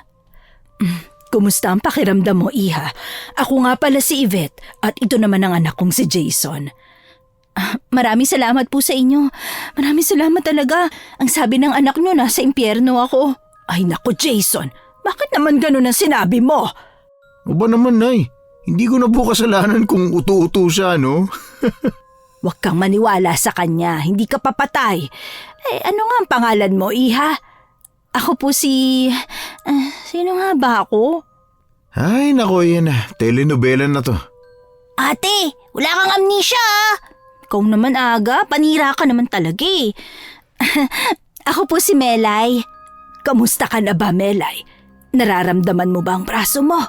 Kumusta ang pakiramdam mo, Iha? Ako nga pala si Yvette at ito naman ang anak kong si Jason. Maraming salamat po sa inyo. Maraming salamat talaga. Ang sabi ng anak nyo, nasa impyerno ako. Ay nako, Jason. Bakit naman ganun ang sinabi mo? O ba naman, Nay? Hindi ko na po kasalanan kung utu-utu siya, no? Huwag kang maniwala sa kanya. Hindi ka papatay. Ano nga ang pangalan mo, Iha? Ako po si... sino nga ba ako? Ay, nako yan na. Telenovela na to. Ate, wala kang amnesia ah. Ikaw naman, Aga. Panira ka naman talaga eh. Ako po si Melay. Kamusta ka na ba, Melay? Nararamdaman mo ba ang braso mo?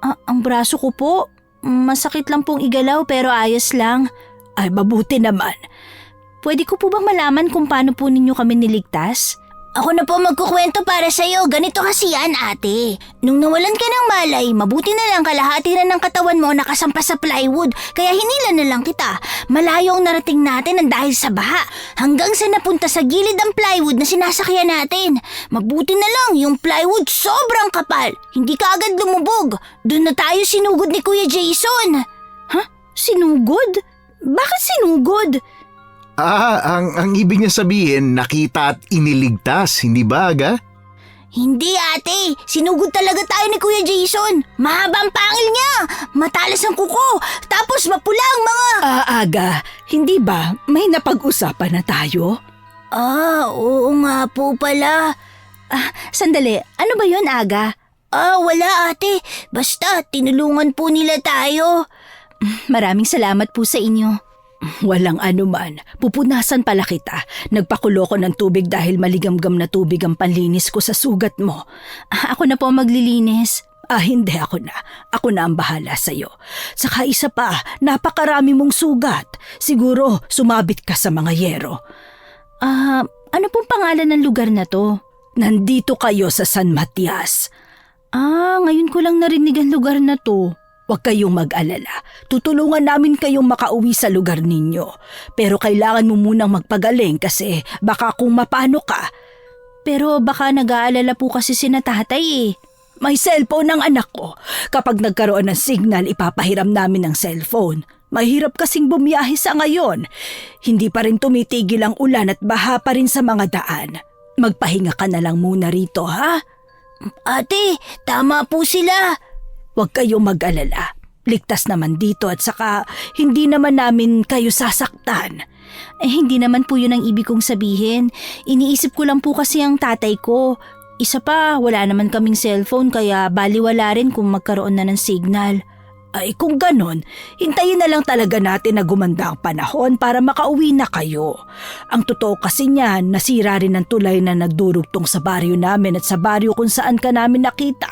Ang braso ko po, masakit lang pong igalaw pero ayos lang. Ay, mabuti naman. Pwede ko po bang malaman kung paano po ninyo kami niligtas? Ako na po magkukwento para sa'yo. Ganito kasi yan, ate. Nung nawalan ka ng malay, mabuti na lang kalahati na ng katawan mo nakasampas sa plywood. Kaya hinila na lang kita. Malayo ang narating natin ang dahil sa baha. Hanggang sa napunta sa gilid ang plywood na sinasakyan natin. Mabuti na lang, yung plywood sobrang kapal. Hindi ka agad lumubog. Doon na tayo sinugod ni Kuya Jason. Sinugod? Bakit sinugod? Ang ibig niya sabihin, nakita at iniligtas, hindi ba, Aga? Hindi ate, sinugod talaga tayo ni Kuya Jason. Mahaba ang pangil niya, matalas ang kuko, tapos mapula ang mga... Aga, hindi ba may napag-usapan na tayo? Oo nga po pala. Sandali, ano ba yun, Aga? Wala ate, basta tinulungan po nila tayo. Maraming salamat po sa inyo. Walang anuman. Pupunasan pala kita. Nagpakulo ko ng tubig dahil maligamgam na tubig ang panlinis ko sa sugat mo. Ako na po maglilinis. Hindi ako na. Ako na ang bahala sa'yo. Saka isa pa, napakarami mong sugat. Siguro sumabit ka sa mga yero. Ano pong pangalan ng lugar na to? Nandito kayo sa San Matias. Ngayon ko lang narinig ang lugar na to. Huwag kayong mag-alala. Tutulungan namin kayong makauwi sa lugar ninyo. Pero kailangan mo munang magpagaling kasi baka kung mapano ka. Pero baka nag-aalala po kasi sina tatay eh. May cellphone ng anak ko. Kapag nagkaroon ng signal, ipapahiram namin ng cellphone. Mahirap kasing bumiyahe sa ngayon. Hindi pa rin tumitigil ang ulan at baha pa rin sa mga daan. Magpahinga ka na lang muna rito, ha? Ate, tama po sila. Huwag kayong mag-alala. Ligtas naman dito at saka hindi naman namin kayo sasaktan. Hindi naman po yun ang ibig kong sabihin. Iniisip ko lang po kasi ang tatay ko. Isa pa, wala naman kaming cellphone kaya baliwala rin kung magkaroon na ng signal. Ay kung ganon, hintayin na lang talaga natin na gumanda ang panahon para makauwi na kayo. Ang totoo kasi niyan, nasira rin ang tulay na nagdurugtong sa baryo namin at sa baryo kung saan ka namin nakita,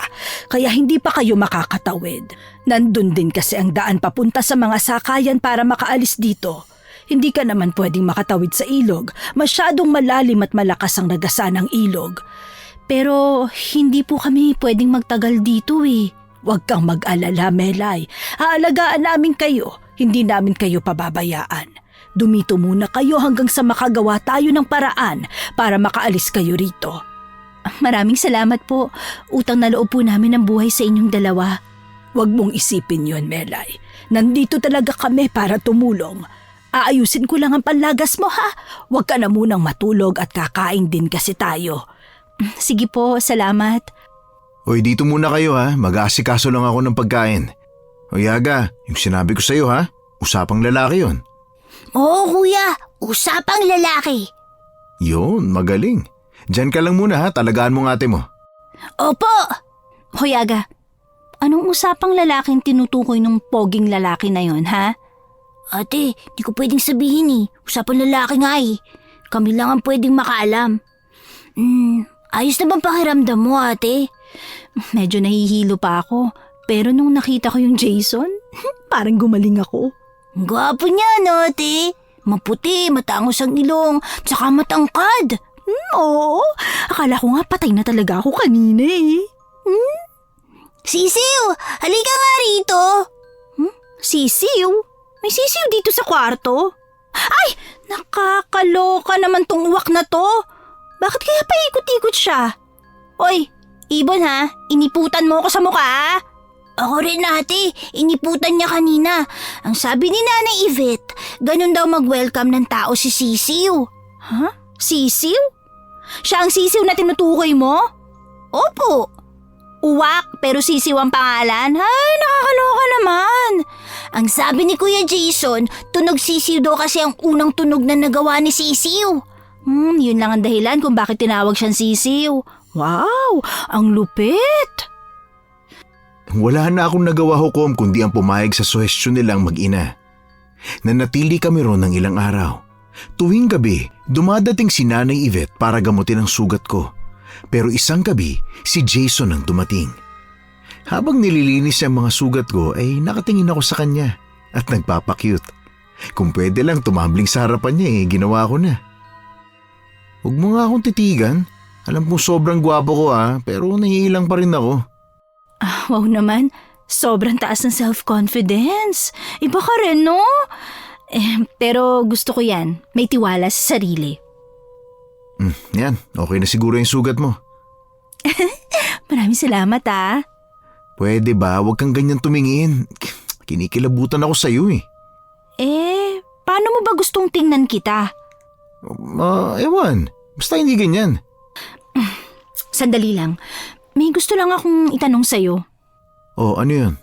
kaya hindi pa kayo makakatawid. Nandun din kasi ang daan papunta sa mga sakayan para makaalis dito. Hindi ka naman pwedeng makatawid sa ilog, masyadong malalim at malakas ang nagasa ng ilog. Pero hindi po kami pwedeng magtagal dito eh. Huwag kang mag-alala, Melay. Haalagaan namin kayo. Hindi namin kayo pababayaan. Dumito muna kayo hanggang sa makagawa tayo ng paraan para makaalis kayo rito. Maraming salamat po. Utang na loob po namin ang buhay sa inyong dalawa. Huwag mong isipin yon, Melay. Nandito talaga kami para tumulong. Aayusin ko lang ang panlagas mo, ha? Huwag ka na munang matulog at kakain din kasi tayo. Sige po, salamat. Hoy, dito muna kayo ha. Mag-aasikaso lang ako ng pagkain. Hoy, Aga, yung sinabi ko sa'yo ha. Usapang lalaki yon. Oo, kuya. Usapang lalaki. Yun, magaling. Diyan ka lang muna ha. Talagaan mo ng ate mo. Opo. Hoy Aga, anong usapang lalaking tinutukoy ng poging lalaki na yon, ha? Ate, di ko pwedeng sabihin eh. Usapang lalaki nga eh. Kami lang ang pwedeng makaalam. Ayos na bang pakiramdam mo, ate? Medyo nahihilo pa ako. Pero nung nakita ko yung Jason, parang gumaling ako. Ang gwapo niya, no, ate? Maputi, matangos ang ilong, tsaka matangkad. Oo, akala ko nga patay na talaga ako kanina eh. Sisiw, halika nga rito. Sisiw? May sisiw dito sa kwarto? Ay, nakakaloka naman tong uwak na to. Bakit kaya paikot-ikot siya? Oy, Ibon ha, iniputan mo ako sa mukha. Ako rin, ate, iniputan niya kanina. Ang sabi ni Nanay Yvette, ganun daw mag-welcome ng tao si Sisiw. Ha? Sisiw? Siya ang sisiw na tinutukoy mo? Opo. Uwak, pero sisiw ang pangalan? Ay, nakakaloka naman. Ang sabi ni Kuya Jason, tunog sisiw daw kasi ang unang tunog na nagawa ni Sisiw. Yun lang ang dahilan kung bakit tinawag siyang sisiw. Wow, ang lupit. Wala na akong nagawa, Hukom, kundi ang pumayag sa suhestyon nilang mag-ina. Nanatili kami ron ng ilang araw. Tuwing gabi, dumadating si Nanay Yvette para gamutin ang sugat ko. Pero isang gabi, si Jason ang dumating. Habang nililinis ang mga sugat ko ay nakatingin ako sa kanya at nagpapakyut. Kung pwede lang tumambling sa harapan niya ginawa ko na. Huwag mo nga akong titigan. Alam kong sobrang gwapo ko pero nahihilang pa rin ako. Wow naman, sobrang taas ng self-confidence. Iba ka rin, no? Pero gusto ko yan, may tiwala sa sarili. Yan, okay na siguro yung sugat mo. Maraming salamat Pwede ba, huwag kang ganyan tumingin. Kinikilabutan ako sa'yo Paano mo ba gustong tingnan kita? Ewan, basta hindi ganyan. Sandali lang, may gusto lang akong itanong sa'yo. Ano yun?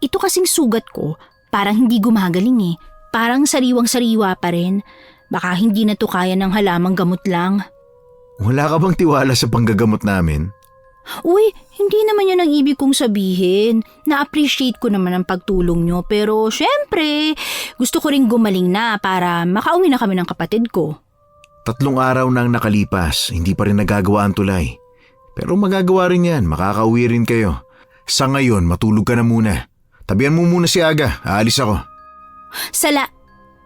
Ito kasing sugat ko, parang hindi gumagaling Parang sariwang-sariwa pa rin. Baka hindi na to kaya ng halamang gamot lang. Wala ka bang tiwala sa panggagamot namin? Uy, hindi naman yan ang ibig kong sabihin. Na-appreciate ko naman ang pagtulong nyo pero syempre, gusto ko ring gumaling na para makauwi na kami ng kapatid ko. 3 araw nang nakalipas, hindi pa rin nagagawa ang tulay. Pero magagawa rin yan, makakauwi rin kayo. Sa ngayon, matulog ka na muna. Tabihan mo muna si Aga, aalis ako.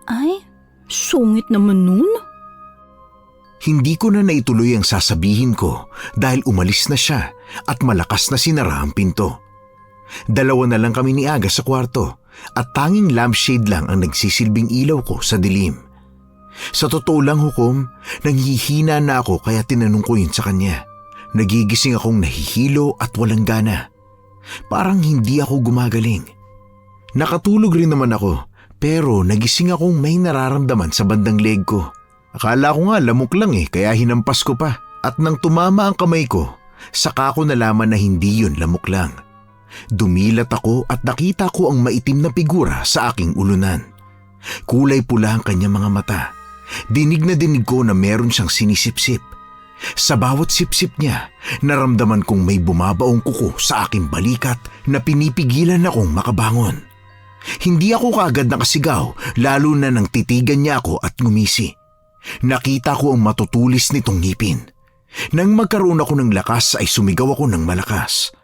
Ay, sungit naman nun. Hindi ko na naituloy ang sasabihin ko dahil umalis na siya at malakas na sinara ang pinto. 2 na lang kami ni Aga sa kwarto at tanging lampshade lang ang nagsisilbing ilaw ko sa dilim. Sa totoo lang, Hukom, nanghihina na ako kaya tinanong ko yun sa kanya. Nagigising akong nahihilo at walang gana. Parang hindi ako gumagaling. Nakatulog rin naman ako Pero nagising akong may nararamdaman sa bandang leg ko. Akala ko nga lamok lang kaya hinampas ko pa. At nang tumama ang kamay ko, saka ko nalaman na hindi yun lamok lang. Dumilat ako at nakita ko ang maitim na figura sa aking ulunan. Kulay pula ang kanyang mga mata. Dinig na dinig ko na meron siyang sinisipsip. Sa bawat sipsip niya, naramdaman kong may bumabaong kuko sa aking balikat na pinipigilan akong makabangon. Hindi ako kaagad nakasigaw, lalo na nang titigan niya ako at ngumisi. Nakita ko ang matutulis nitong ngipin. Nang magkaroon ako ng lakas ay sumigaw ako ng malakas.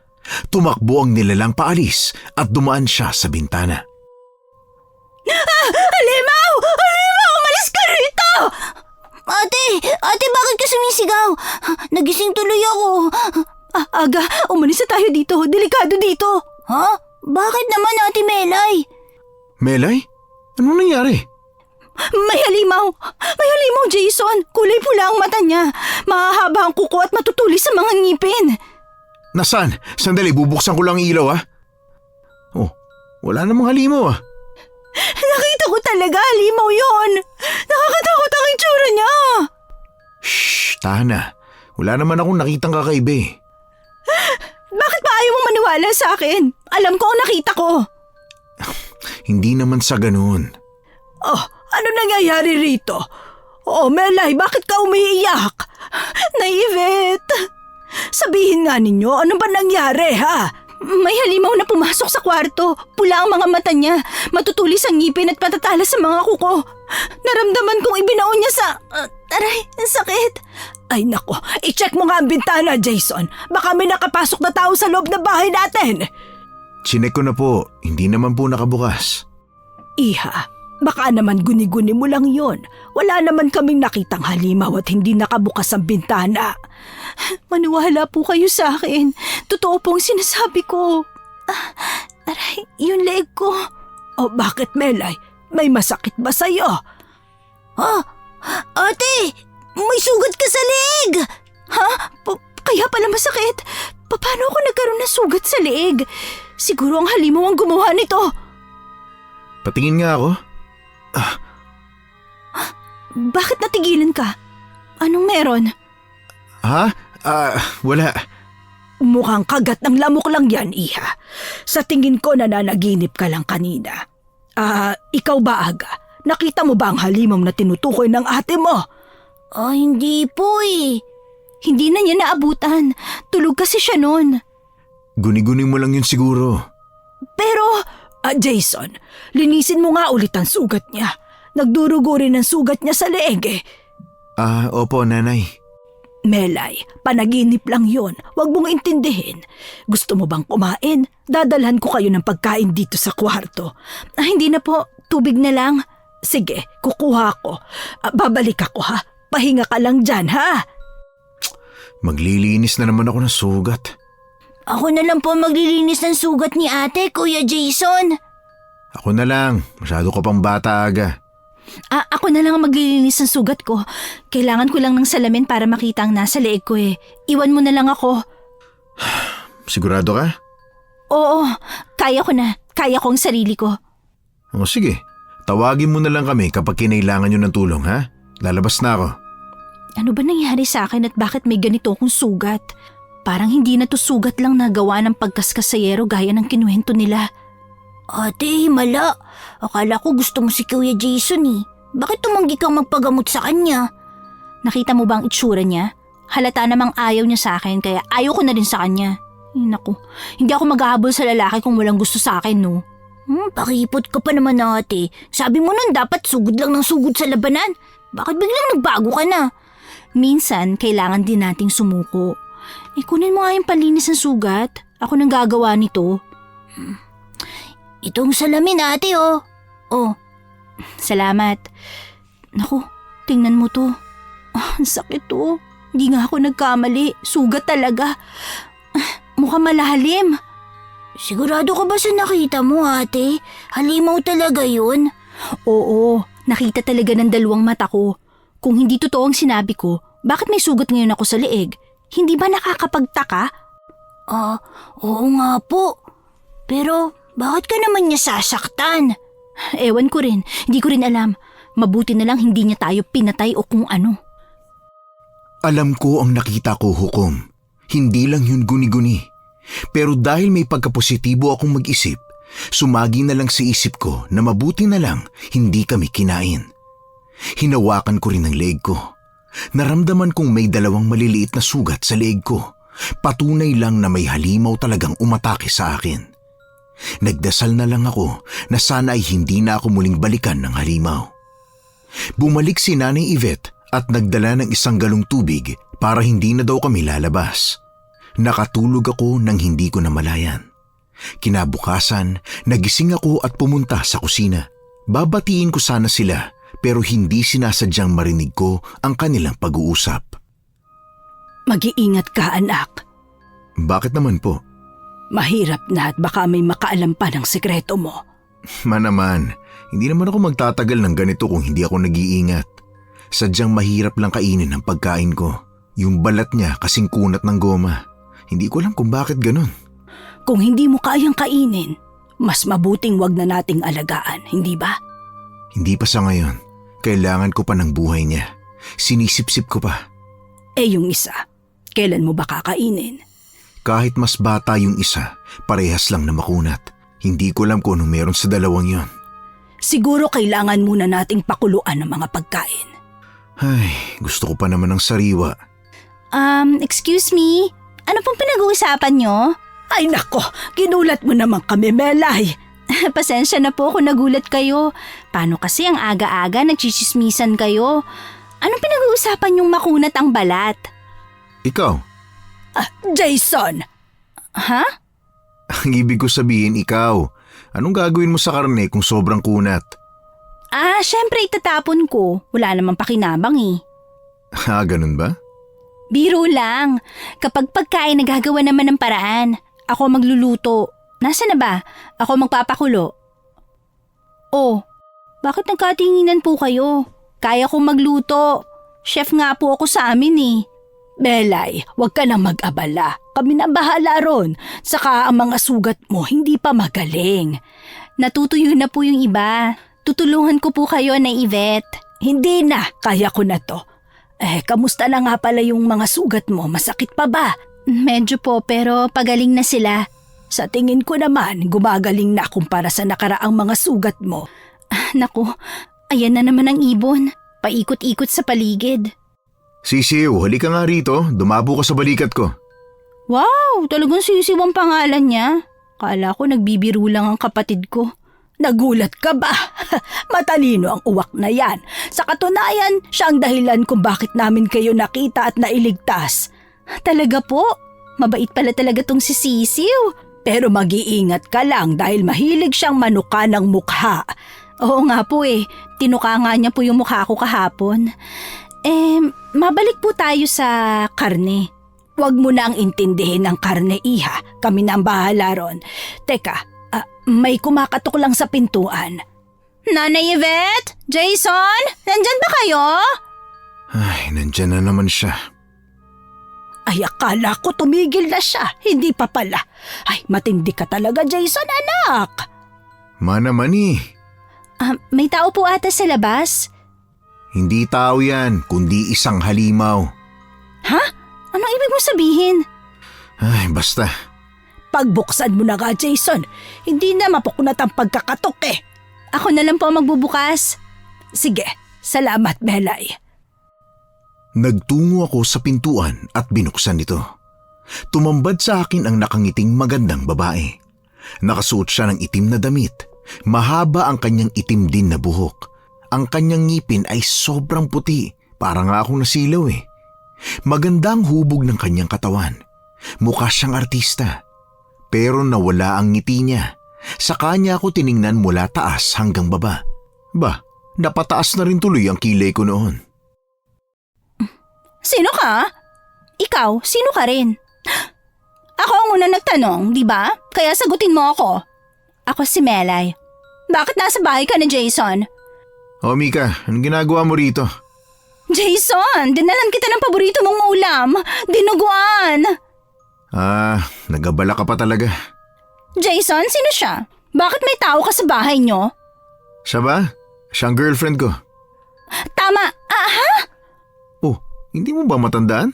Tumakbo ang nilalang paalis at dumaan siya sa bintana. Halimaw! Halimaw! Umalis ka rito! Ate, bakit ka sumisigaw? Nagising tuloy ako. Aga, umalis na tayo dito. Delikado dito. Ha? Bakit naman, Ate Melay? Melay? Anong nangyari? May halimaw! May halimaw, Jason! Kulay pula ang mata niya. Mahahaba ang kuko at matutulis sa mga ngipin. Nasaan? Sandali, bubuksan ko lang ang ilaw Oh, wala namang halimaw Nakita ko talaga, halimaw yon. Nakakatakot ang itsura niya. Shh, tahan na. Wala naman akong nakitang kakaiba Bakit ba ayaw mong maniwala sa akin? Alam ko ang nakita ko. Hindi naman sa ganun. Oh, ano nangyayari rito? Oh, Melay, bakit ka umiiyak? Naivet. Sabihin nga ninyo, ano ba nangyari ha? May halimaw na pumasok sa kwarto. Pula ang mga mata niya. Matutulis ang ngipin at patatalas sa mga kuko. Naramdaman kong ibinaon niya sa... aray, ang sakit. Ay nako, i-check mo nga ang bintana, Jason. Baka may nakapasok na tao sa loob ng bahay natin. Chinek ko na po, hindi naman po nakabukas. Iha, baka naman guni-guni mo lang yon. Wala naman kaming nakitang halimaw at hindi nakabukas ang bintana. Maniwala po kayo sa akin. Totoo pong sinasabi ko. Aray, yung leg ko. O bakit, Melay? May masakit ba sa'yo? Ate, may sugat ka sa leg! Ha? Kaya pala masakit? Paano ako nagkaroon ng sugat sa leeg? Siguro ang halimaw ang gumawa nito. Patingin nga ako. Bakit natigilan ka? Anong meron? Ha? Wala. Mukhang kagat ng lamok lang yan, Iha. Sa tingin ko nananaginip ka lang kanina. Ikaw ba, Aga? Nakita mo ba ang halimaw na tinutukoy ng ate mo? Hindi po Hindi na niya naabutan. Tulog kasi siya noon. Guni-guni mo lang yun siguro. Pero... Jason, linisin mo nga ulit ang sugat niya. Nagdurugo rin ang sugat niya sa leeg Opo, nanay. Melay, panaginip lang yon. Huwag mong intindihin. Gusto mo bang kumain? Dadalhan ko kayo ng pagkain dito sa kwarto. Hindi na po. Tubig na lang. Sige, kukuha ko. Babalik ako ha. Pahinga ka lang dyan ha. Maglilinis na naman ako ng sugat. Ako na lang po maglilinis ng sugat ni ate, Kuya Jason. Ako na lang. Masyado ka pang bata, Aga. Ako na lang ang maglilinis ng sugat ko. Kailangan ko lang ng salamin para makita ang nasa leeg ko Iwan mo na lang ako. Sigurado ka? Oo, kaya ko na. Kaya ko ang sarili ko. Sige. Tawagin mo na lang kami kapag kinailangan nyo ng tulong, ha? Lalabas na ako. Ano ba nangyari sa akin at bakit may ganito akong sugat? Parang hindi na to sugat lang nagawa ng pagkaskasayero gaya ng kinuwento nila. Ate, himala. Akala ko gusto mo si Kuya Jason Bakit tumanggi kang magpagamot sa kanya? Nakita mo ba ang itsura niya? Halata namang ayaw niya sa akin kaya ayaw ko na rin sa kanya. Naku, hindi ako maghahabol sa lalaki kung walang gusto sa akin, no? Pakipot ka pa naman ate. Sabi mo nun dapat sugod lang ng sugod sa labanan. Bakit biglang nagbago ka na? Minsan, kailangan din nating sumuko. Kunin mo nga yung panlinis ng sugat. Ako nang gagawa nito. Itong salamin ate Salamat. Naku, tingnan mo to. Ang sakit to. Hindi nga ako nagkamali. Sugat talaga. Mukhang malalim. Sigurado ka ba sa nakita mo ate? Halimaw talaga yun? Oo, nakita talaga ng dalawang mata ko. Kung hindi totoo ang sinabi ko, bakit may sugat ngayon ako sa leeg? Hindi ba nakakapagtaka? Oo nga po. Pero bakit ka naman niya sasaktan? Ewan ko rin, hindi ko rin alam. Mabuti na lang hindi niya tayo pinatay o kung ano. Alam ko ang nakita ko, Hukom. Hindi lang yun guni-guni. Pero dahil may pagkapositibo akong mag-isip, sumagi na lang sa isip ko na mabuti na lang hindi kami kinain. Hinawakan ko rin ang leeg ko. Naramdaman kong may 2 maliliit na sugat sa leeg ko. Patunay lang na may halimaw talagang umatake sa akin. Nagdasal na lang ako na sana ay hindi na ako muling balikan ng halimaw. Bumalik si Nanay Yvette at nagdala ng 1 galong tubig para hindi na daw kami lalabas. Nakatulog ako nang hindi ko namalayan. Kinabukasan, nagising ako at pumunta sa kusina. Babatiin ko sana sila pero hindi sinasadyang marinig ko ang kanilang pag-uusap. Mag-iingat ka, anak. Bakit naman po? Mahirap na at baka may makaalam pa ng sekreto mo. Naman, hindi naman ako magtatagal ng ganito kung hindi ako nag-iingat. Sadyang mahirap lang kainin ang pagkain ko. Yung balat niya kasing kunat ng goma. Hindi ko alam kung bakit ganun. Kung hindi mo kayang kainin, mas mabuting wag na nating alagaan, hindi ba? Hindi pa sa ngayon. Kailangan ko pa ng buhay niya. Sinisip-sip ko pa. Yung isa, kailan mo ba kakainin? Kahit mas bata yung isa, parehas lang na makunat. Hindi ko alam kung anong meron sa 2 yon. Siguro kailangan muna nating pakuluan ng mga pagkain. Ay, gusto ko pa naman ng sariwa. Excuse me? Ano pong pinag-uusapan nyo? Ay nako, ginulat mo naman kami, Melay. Pasensya na po kung nagulat kayo. Paano kasi ang aga-aga nagchichismisan kayo? Anong pinag-uusapan yung makunat ang balat? Ikaw? Jason! Ha? Ang ibig ko sabihin, ikaw. Anong gagawin mo sa karne kung sobrang kunat? Syempre itatapon ko. Wala namang pakinabang eh. Ganun ba? Biro lang. Kapag pagkain nagagawa naman ng paraan, ako magluluto. Nasaan na ba? Ako magpapakulo. Oh, bakit nagkatinginan po kayo? Kaya kong magluto. Chef nga po ako sa amin eh. Melay, huwag ka nang mag-abala. Kami na bahala ron. Saka ang mga sugat mo hindi pa magaling. Natutuyo na po yung iba. Tutulungan ko po kayo na Yvette. Hindi na, kaya ko na to. Kamusta na nga pala yung mga sugat mo? Masakit pa ba? Medyo po pero pagaling na sila. Sa tingin ko naman, gumagaling na kumpara sa nakaraang mga sugat mo. Naku, ayan na naman ang ibon. Paikot-ikot sa paligid. Sisiw, halika nga rito. Dumabo ka sa balikat ko. Wow, talagang Sisiw ang pangalan niya. Kala ko nagbibiro lang ang kapatid ko. Nagulat ka ba? Matalino ang uwak na yan. Sa katunayan, siya ang dahilan kung bakit namin kayo nakita at nailigtas. Talaga po? Mabait pala talaga tong si Sisiw. Pero mag-iingat ka lang dahil mahilig siyang manuka ng mukha. Oo nga po eh. Tinuka nga niya po yung mukha ko kahapon. Mabalik po tayo sa karne. Huwag mo na ang intindihin ng karne, iha. Kami na ang bahala ron. Teka, may kumakatok lang sa pintuan. Nanay Yvette? Jason? Nandyan ba kayo? Ay, nandyan na naman siya. Ay, akala ko tumigil na siya. Hindi pa pala. Ay, matindi ka talaga, Jason, anak. Naman eh. May tao po ata sa labas. Hindi tao yan, kundi isang halimaw. Ha? Anong ibig mo sabihin? Ay, basta. Pagbuksan mo na nga, Jason. Hindi na mapukunat ang pagkakatok eh. Ako na lang po magbubukas. Sige, salamat, Melay. Nagtungo ako sa pintuan at binuksan ito. Tumambad sa akin ang nakangiting magandang babae. Nakasuot siya ng itim na damit. Mahaba ang kanyang itim din na buhok. Ang kanyang ngipin ay sobrang puti. Para nga akong nasilaw eh. Maganda ang hubog ng kanyang katawan. Mukha siyang artista. Pero nawala ang ngiti niya. Sa kanya ako tiningnan mula taas hanggang baba. Napataas na rin tuloy ang kilay ko noon. Sino ka? Ikaw, sino ka rin? Ako ang unang nagtanong, di ba? Kaya sagutin mo ako. Ako si Melay. Bakit nasa bahay ka ni Jason? Oh, Mika, anong ginagawa mo rito? Jason, dinalan kita ng paborito mong ulam. Dinuguan. Nagabala ka pa talaga. Jason, sino siya? Bakit may tao ka sa bahay nyo? Siya ba? Siya ang girlfriend ko. Tama! Oh, hindi mo ba matandaan?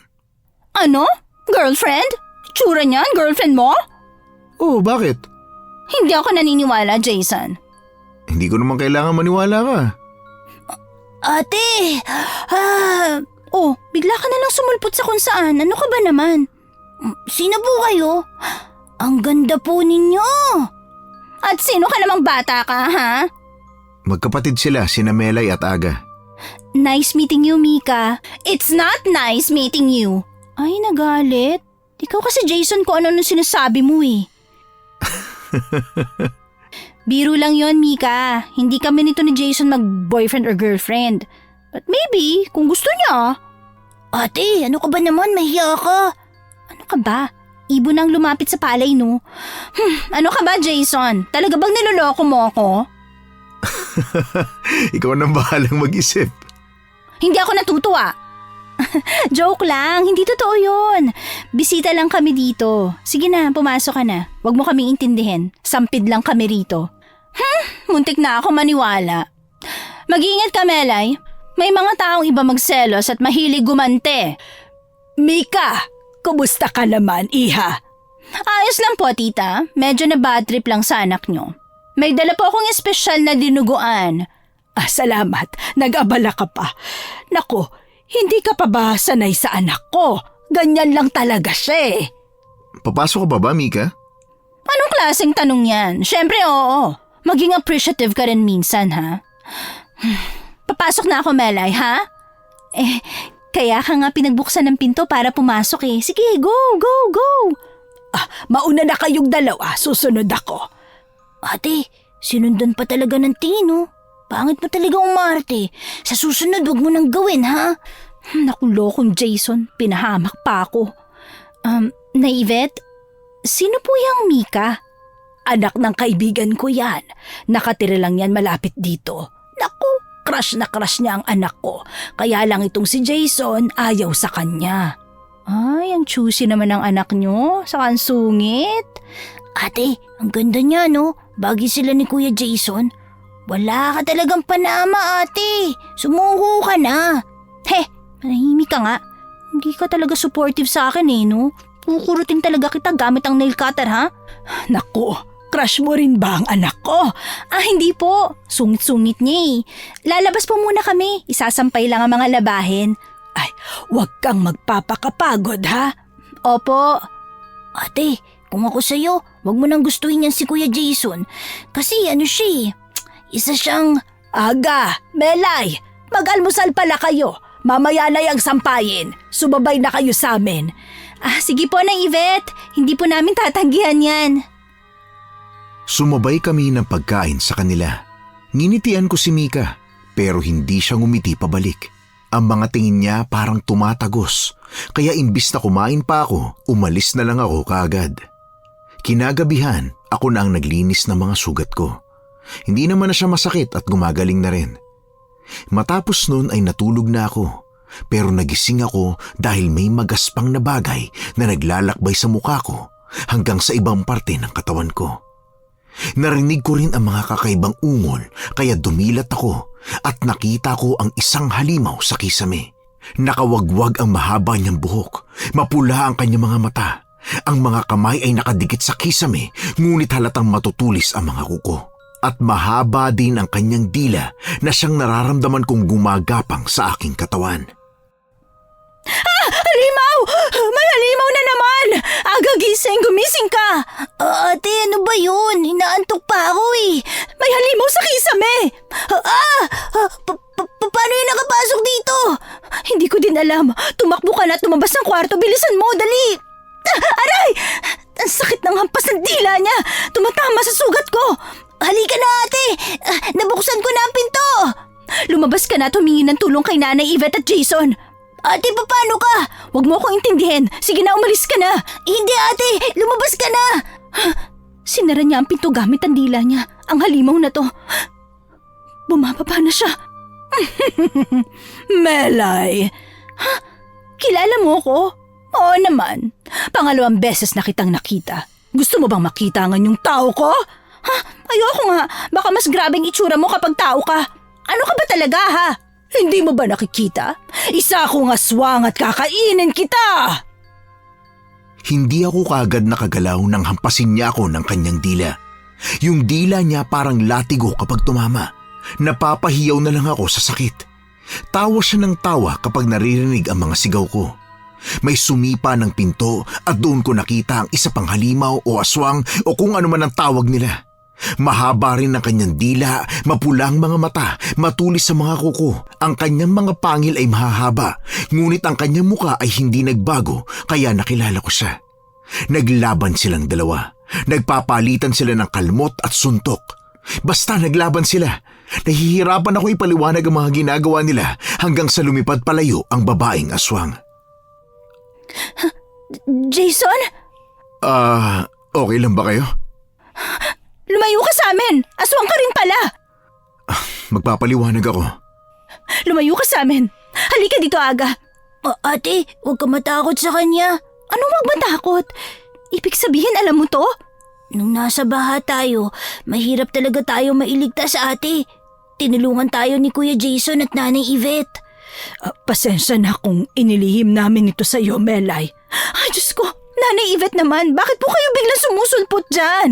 Ano? Girlfriend? Tsura niyan, girlfriend mo? Oh, bakit? Hindi ako naniniwala, Jason. Hindi ko naman kailangan maniwala ka. Ate! Oh, bigla ka na lang sumulpot sa kung saan. Ano ka ba naman? Sino po kayo? Ang ganda po ninyo! At sino ka namang bata ka, ha? Magkapatid sila, sina Melay at Aga. Nice meeting you, Mika. It's not nice meeting you. Ay, nagalit. Ikaw kasi Jason ko ano nung sinasabi mo eh. Biro lang yon, Mika. Hindi kami nito ni Jason mag-boyfriend or girlfriend. But maybe, kung gusto niya. Ate, ano ka ba naman? Mahiya ka. Ano ka ba? Ibon ang lumapit sa palay, no? Ano ka ba, Jason? Talaga bang niloloko mo ako? Ikaw nang bahalang mag-isip. Hindi ako natutuwa. Joke lang, hindi totoo yun. Bisita lang kami dito. Sige na, pumasok ka na. Huwag mo kaming intindihin. Sampid lang kami rito. Muntik na ako maniwala. Mag-iingat ka, Melay. May mga taong iba magselos at mahilig gumante. Mika, kumusta ka naman, iha? Ayos lang po, tita. Medyo na bad trip lang sa anak nyo. May dala po akong espesyal na dinuguan. Salamat. Nag-abala ka pa. Naku, hindi ka pa ba sanay sa anak ko? Ganyan lang talaga siya eh. Papasok ka ba, Mika? Anong klaseng tanong yan? Siyempre, oo. Maging appreciative ka rin minsan, ha? Papasok na ako, Melay, ha? Kaya ka nga pinagbuksan ng pinto para pumasok eh. Sige, go, go, go. Mauna na kayong dalawa, susunod ako. Ate, sinundan pa talaga ng tingin, oh. Pangit mo talaga umarte. Sa susunod, wag mo nang gawin, ha? Naku, lokong Jason. Pinahamak pa ako. Naivet, sino po yung Mika? Anak ng kaibigan ko yan. Nakatira lang yan malapit dito. Naku, crush na crush niya ang anak ko. Kaya lang itong si Jason ayaw sa kanya. Ay, ang choosy naman ng anak nyo. Saka ang sungit. Ate, ang ganda niya, no? Bagay sila ni Kuya Jason. Wala ka talagang panama, ate. Sumuko ka na. Manahimik ka nga. Hindi ka talaga supportive sa akin eh, no? Kukurutin talaga kita gamit ang nail cutter, ha? Naku, crush mo rin ba ang anak ko? Hindi po. Sungit-sungit niya eh. Lalabas po muna kami. Isasampay lang ang mga labahin. Ay, huwag kang magpapakapagod ha? Opo. Ate, kung ako sa'yo, wag mo nang gustuhin yan si Kuya Jason. Kasi ano siya eh, isa siyang… Aga, Melay, mag-almusal pala kayo. Mamaya na yung sampayin. Sumabay na kayo sa amin. Sige po na, Yvette. Hindi po namin tatanggihan yan. Sumabay kami ng pagkain sa kanila. Nginitian ko si Mika, pero hindi siya ngumiti pabalik. Ang mga tingin niya parang tumatagos, kaya imbis na kumain pa ako, umalis na lang ako kaagad. Kinagabihan, ako na ang naglinis ng mga sugat ko. Hindi naman na siya masakit at gumagaling na rin. Matapos nun ay natulog na ako, pero nagising ako dahil may magaspang na bagay na naglalakbay sa mukha ko hanggang sa ibang parte ng katawan ko. Narinig ko rin ang mga kakaibang ungol kaya dumilat ako at nakita ko ang isang halimaw sa kisame. Nakawagwag ang mahaba niyang buhok, mapula ang kanyang mga mata. Ang mga kamay ay nakadikit sa kisame ngunit halatang matutulis ang mga kuko. At mahaba din ang kanyang dila na siyang nararamdaman kong gumagapang sa aking katawan. Halimaw! May halimaw na naman! Aga gising, gumising ka! Ate, ano ba yun? Inaantok pa ako eh. May halimaw sa kisame! Paano yun nakapasok dito? Hindi ko din alam. Tumakbo ka na at tumabas ng kwarto. Bilisan mo, dali! Aray! Ang sakit ng hampas ng dila niya! Tumatama sa sugat ko! Halika na, ate! Nabuksan ko na ang pinto! Lumabas ka na at humingi ng tulong kay Nanay Yvette at Jason. Ate, paano ka? Huwag mo akong intindihin. Sige na, umalis ka na. Hindi, ate! Lumabas ka na! Sinara niya ang pinto gamit ang dila niya. Ang halimaw na to. Bumababa na siya. Melay, Kilala mo ko? Oo naman. Pangalawang beses na kitang nakita. Gusto mo bang makita ang yung tao ko? Ayoko nga. Baka mas grabeng itsura mo kapag tao ka. Ano ka ba talaga, ha? Hindi mo ba nakikita? Isa akong aswang at kakainin kita! Hindi ako kaagad nakagalaw nang hampasin niya ako ng kanyang dila. Yung dila niya parang latigo kapag tumama. Napapahiyaw na lang ako sa sakit. Tawa siya ng tawa kapag naririnig ang mga sigaw ko. May sumipa ng pinto at doon ko nakita ang isa pang halimaw o aswang o kung ano man ang tawag nila. Mahaba rin ang kanyang dila, mapulang mga mata, matulis sa mga kuko. Ang kanyang mga pangil ay mahahaba, ngunit ang kanyang muka ay hindi nagbago kaya nakilala ko siya. Naglaban silang dalawa. Nagpapalitan sila ng kalmot at suntok. Basta naglaban sila. Nahihirapan ako ipaliwanag ang mga ginagawa nila hanggang sa lumipad palayo ang babaeng aswang. Jason? Okay lang ba kayo? Lumayo ka sa amin! Aswang ka rin pala! Magpapaliwanag ako. Lumayo ka sa amin! Halika dito, Aga! Ate, huwag ka matakot sa kanya. Anong wag matakot? Ibig sabihin, alam mo to? Nung nasa baha tayo, mahirap talaga tayo mailigtas, ate. Tinulungan tayo ni Kuya Jason at Nanay Yvette. Pasensya na kung inilihim namin ito sa iyo, Melay. Ay, Diyos ko! Nanay Yvette naman, bakit po kayo biglang sumusulpot dyan?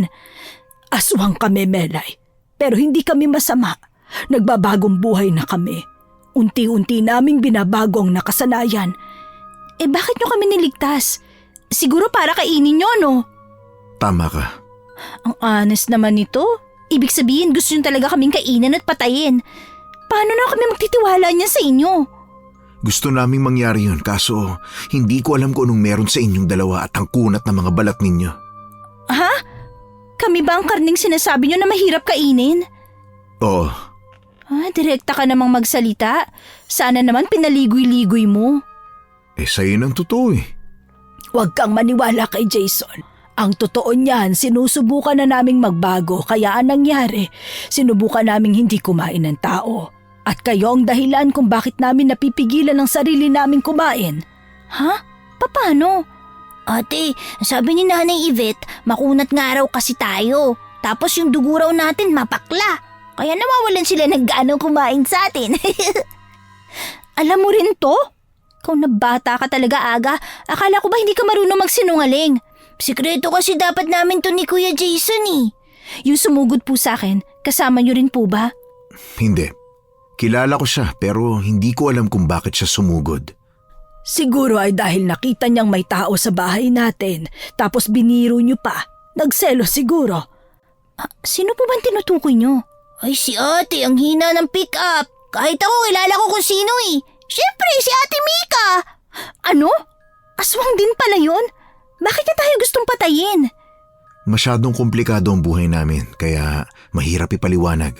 Aswang kami, Melay. Pero hindi kami masama. Nagbabagong buhay na kami. Unti-unti naming binabago ang nakasanayan. Bakit nyo kami niligtas? Siguro para kainin nyo, no? Tama ka. Ang honest naman nito. Ibig sabihin gusto nyo talaga kaming kainin at patayin. Paano na kami magtitiwala niyan sa inyo? Gusto naming mangyari yun kaso hindi ko alam kung anong meron sa inyong dalawa at ang kunat ng mga balat ninyo. Ha? Kami ba ang karning sinasabi nyo na mahirap kainin? Oo. Direkta ka namang magsalita. Sana naman pinaligoy-ligoy mo. Sa'yo ng totoo eh. Huwag kang maniwala kay Jason. Ang totoo niyan, sinusubukan na naming magbago kaya ang nangyari, sinubukan naming hindi kumain ng tao. At kayo ang dahilan kung bakit namin napipigilan ang sarili naming kumain. Ha? Paano? Ate, sabi ni Nanay Yvette, makunat nga raw kasi tayo. Tapos yung dugo raw natin mapakla. Kaya nawawalan sila ng ganong kumain sa atin. Alam mo rin to? Ikaw na bata ka talaga, Aga. Akala ko ba hindi ka marunong magsinungaling? Sikreto kasi dapat namin to ni Kuya Jason eh. Yung sumugod po sa akin, kasama niyo rin po ba? Hindi. Kilala ko siya pero hindi ko alam kung bakit siya sumugod. Siguro ay dahil nakita niyang may tao sa bahay natin, tapos biniro niyo pa. Nagselo siguro. Sino po ba tinutukoy niyo? Ay si ate, ang hina ng pick-up. Kahit ako kilala ko kung sino eh. Siyempre, si Ate Mika. Ano? Aswang din pala yun? Bakit niya tayo gustong patayin? Masyadong komplikado ang buhay namin kaya mahirap ipaliwanag.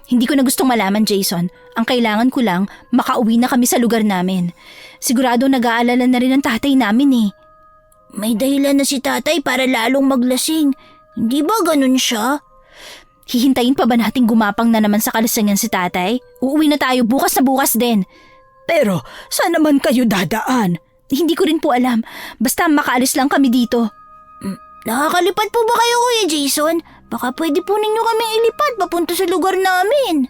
Hindi ko na gustong malaman, Jason. Ang kailangan ko lang, makauwi na kami sa lugar namin. Sigurado nag-aalala na rin ang tatay namin eh. May dahilan na si tatay para lalong maglasing. Hindi ba ganun siya? Hihintayin pa ba nating gumapang na naman sa kalasangan si tatay? Uuwi na tayo bukas na bukas din. Pero saan naman kayo dadaan? Hindi ko rin po alam. Basta makaalis lang kami dito. Nakakalipad po ba kayo, Kuya Jason? Baka pwede po ninyo kaming ilipad papunta sa lugar namin.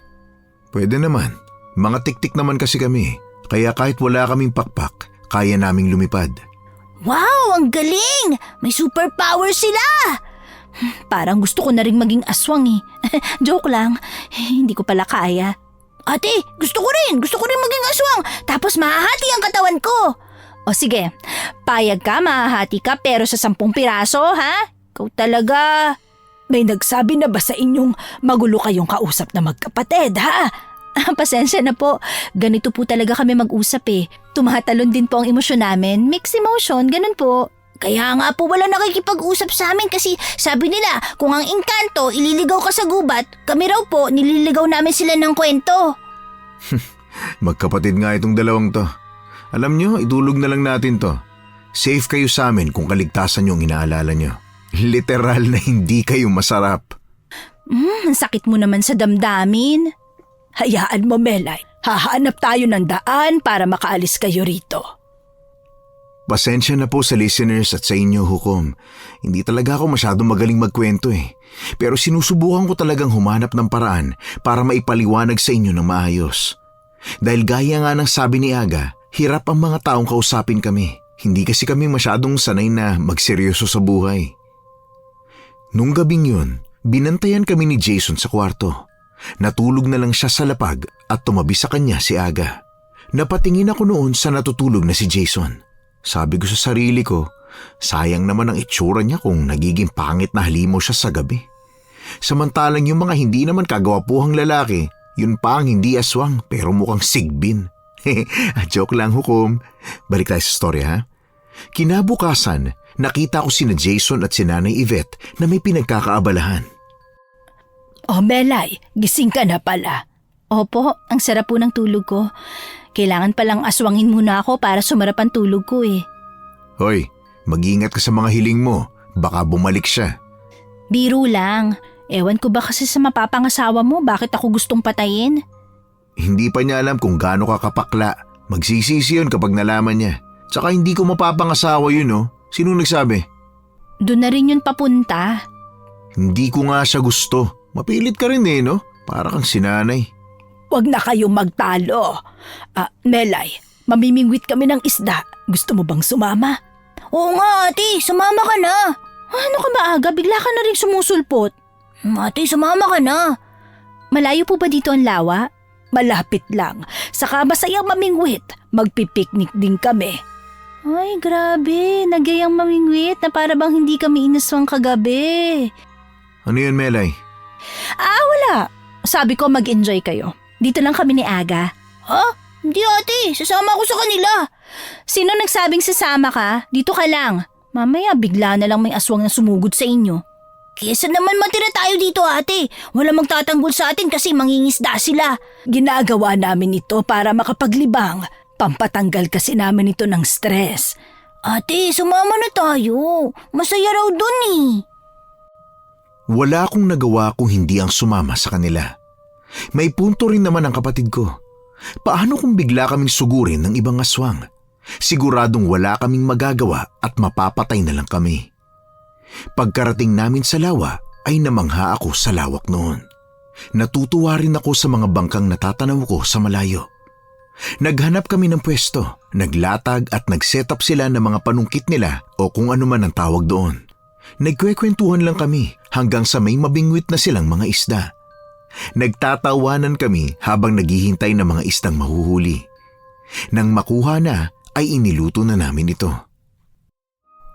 Pwede naman. Mga tiktik naman kasi kami. Kaya kahit wala kaming pakpak, kaya naming lumipad. Wow, ang galing! May superpower sila! Parang gusto ko na rin maging aswang eh. Joke lang. Hindi ko pala kaya. Ate, gusto ko rin maging aswang. Tapos mahahati ang katawan ko. O sige, payag ka, mahahati ka pero sa 10 piraso, ha? Ikaw talaga. May nagsabi na ba sa inyong magulo kayong kausap na magkapatid, ha? Pasensya na po. Ganito po talaga kami mag-usap eh. Tumatalon din po ang emosyon namin. Mixed emotion, ganun po. Kaya nga po wala nakikipag-usap sa amin kasi sabi nila kung ang engkanto ililigaw ka sa gubat, kami raw po nililigaw namin sila ng kwento. Magkapatid nga itong dalawang to. Alam nyo, idulog na lang natin to. Safe kayo sa amin kung kaligtasan yung inaalala nyo. Literal na hindi kayo masarap. Ang sakit mo naman sa damdamin. Hayaan mo, Melay. Hahanap tayo ng daan para makaalis kayo rito. Pasensya na po sa listeners at sa inyo, Hukom. Hindi talaga ako masyadong magaling magkwento eh. Pero sinusubukan ko talagang humanap ng paraan para maipaliwanag sa inyo ng maayos. Dahil gaya nga ng sabi ni Aga, hirap ang mga taong kausapin kami. Hindi kasi kami masyadong sanay na magseryoso sa buhay. Nung gabing yun, binantayan kami ni Jason sa kwarto. Natulog na lang siya sa lapag at tumabi sa kanya si Aga. Napatingin ako noon sa natutulog na si Jason. Sabi ko sa sarili ko, sayang naman ang itsura niya kung nagiging pangit na halimaw siya sa gabi. Samantalang yung mga hindi naman kagawapuhang lalaki, yun pa ang hindi aswang pero mukhang sigbin. Joke lang, Hukom. Balik tayo sa story, ha? Kinabukasan, nakita ko sina Jason at si Nanay Yvette na may pinagkakaabalahan. Oh, Melay, gising ka na pala. Opo, ang sarap po ng tulog ko. Kailangan palang aswangin muna ako para sumarap ang tulog ko eh. Hoy, mag-ingat ka sa mga hiling mo. Baka bumalik siya. Biro lang. Ewan ko ba kasi sa mapapangasawa mo bakit ako gustong patayin? Hindi pa niya alam kung gaano ka kapakla. Magsisisi yun kapag nalaman niya. Tsaka hindi ko mapapangasawa yun, oh. Sino nagsabi? Doon na rin yun papunta. Hindi ko nga siya gusto. Mapilit ka rin eh, no? Para kang sinanay. Huwag na kayong magtalo. Melay, mamimingwit kami ng isda. Gusto mo bang sumama? Oo nga, ate. Sumama ka na. Ano ka ba, Aga? Bigla ka na rin sumusulpot. Ate, sumama ka na. Malayo po ba dito ang lawa? Malapit lang. Saka masayang mamingwit. Magpipiknik din kami. Ay, grabe. Nagyayang mamingwit na para bang hindi kami inaswang kagabi. Ano yun, Melay? Wala. Sabi ko mag-enjoy kayo. Dito lang kami ni Aga. Ha? Hindi ate, sasama ko sa kanila. Sino nagsabing sasama ka? Dito ka lang. Mamaya bigla na lang may aswang na sumugod sa inyo. Kesa naman matira tayo dito ate. Wala magtatanggol sa atin kasi mangingisda sila. Ginagawa namin ito para makapaglibang. Pampatanggal kasi namin ito ng stress. Ate, sumama na tayo. Masaya raw dun eh. Wala akong nagawa kung hindi ang sumama sa kanila. May punto rin naman ang kapatid ko. Paano kung bigla kaming sugurin ng ibang aswang? Siguradong wala kaming magagawa at mapapatay na lang kami. Pagkarating namin sa lawa ay namangha ako sa lawak noon. Natutuwa rin ako sa mga bangkang natatanaw ko sa malayo. Naghanap kami ng pwesto, naglatag at nag-set up sila ng mga panungkit nila o kung ano man ang tawag doon. Nagkwekwentuhan lang kami hanggang sa may mabingwit na silang mga isda. Nagtatawanan kami habang naghihintay ng mga isdang mahuhuli. Nang makuha na ay iniluto na namin ito.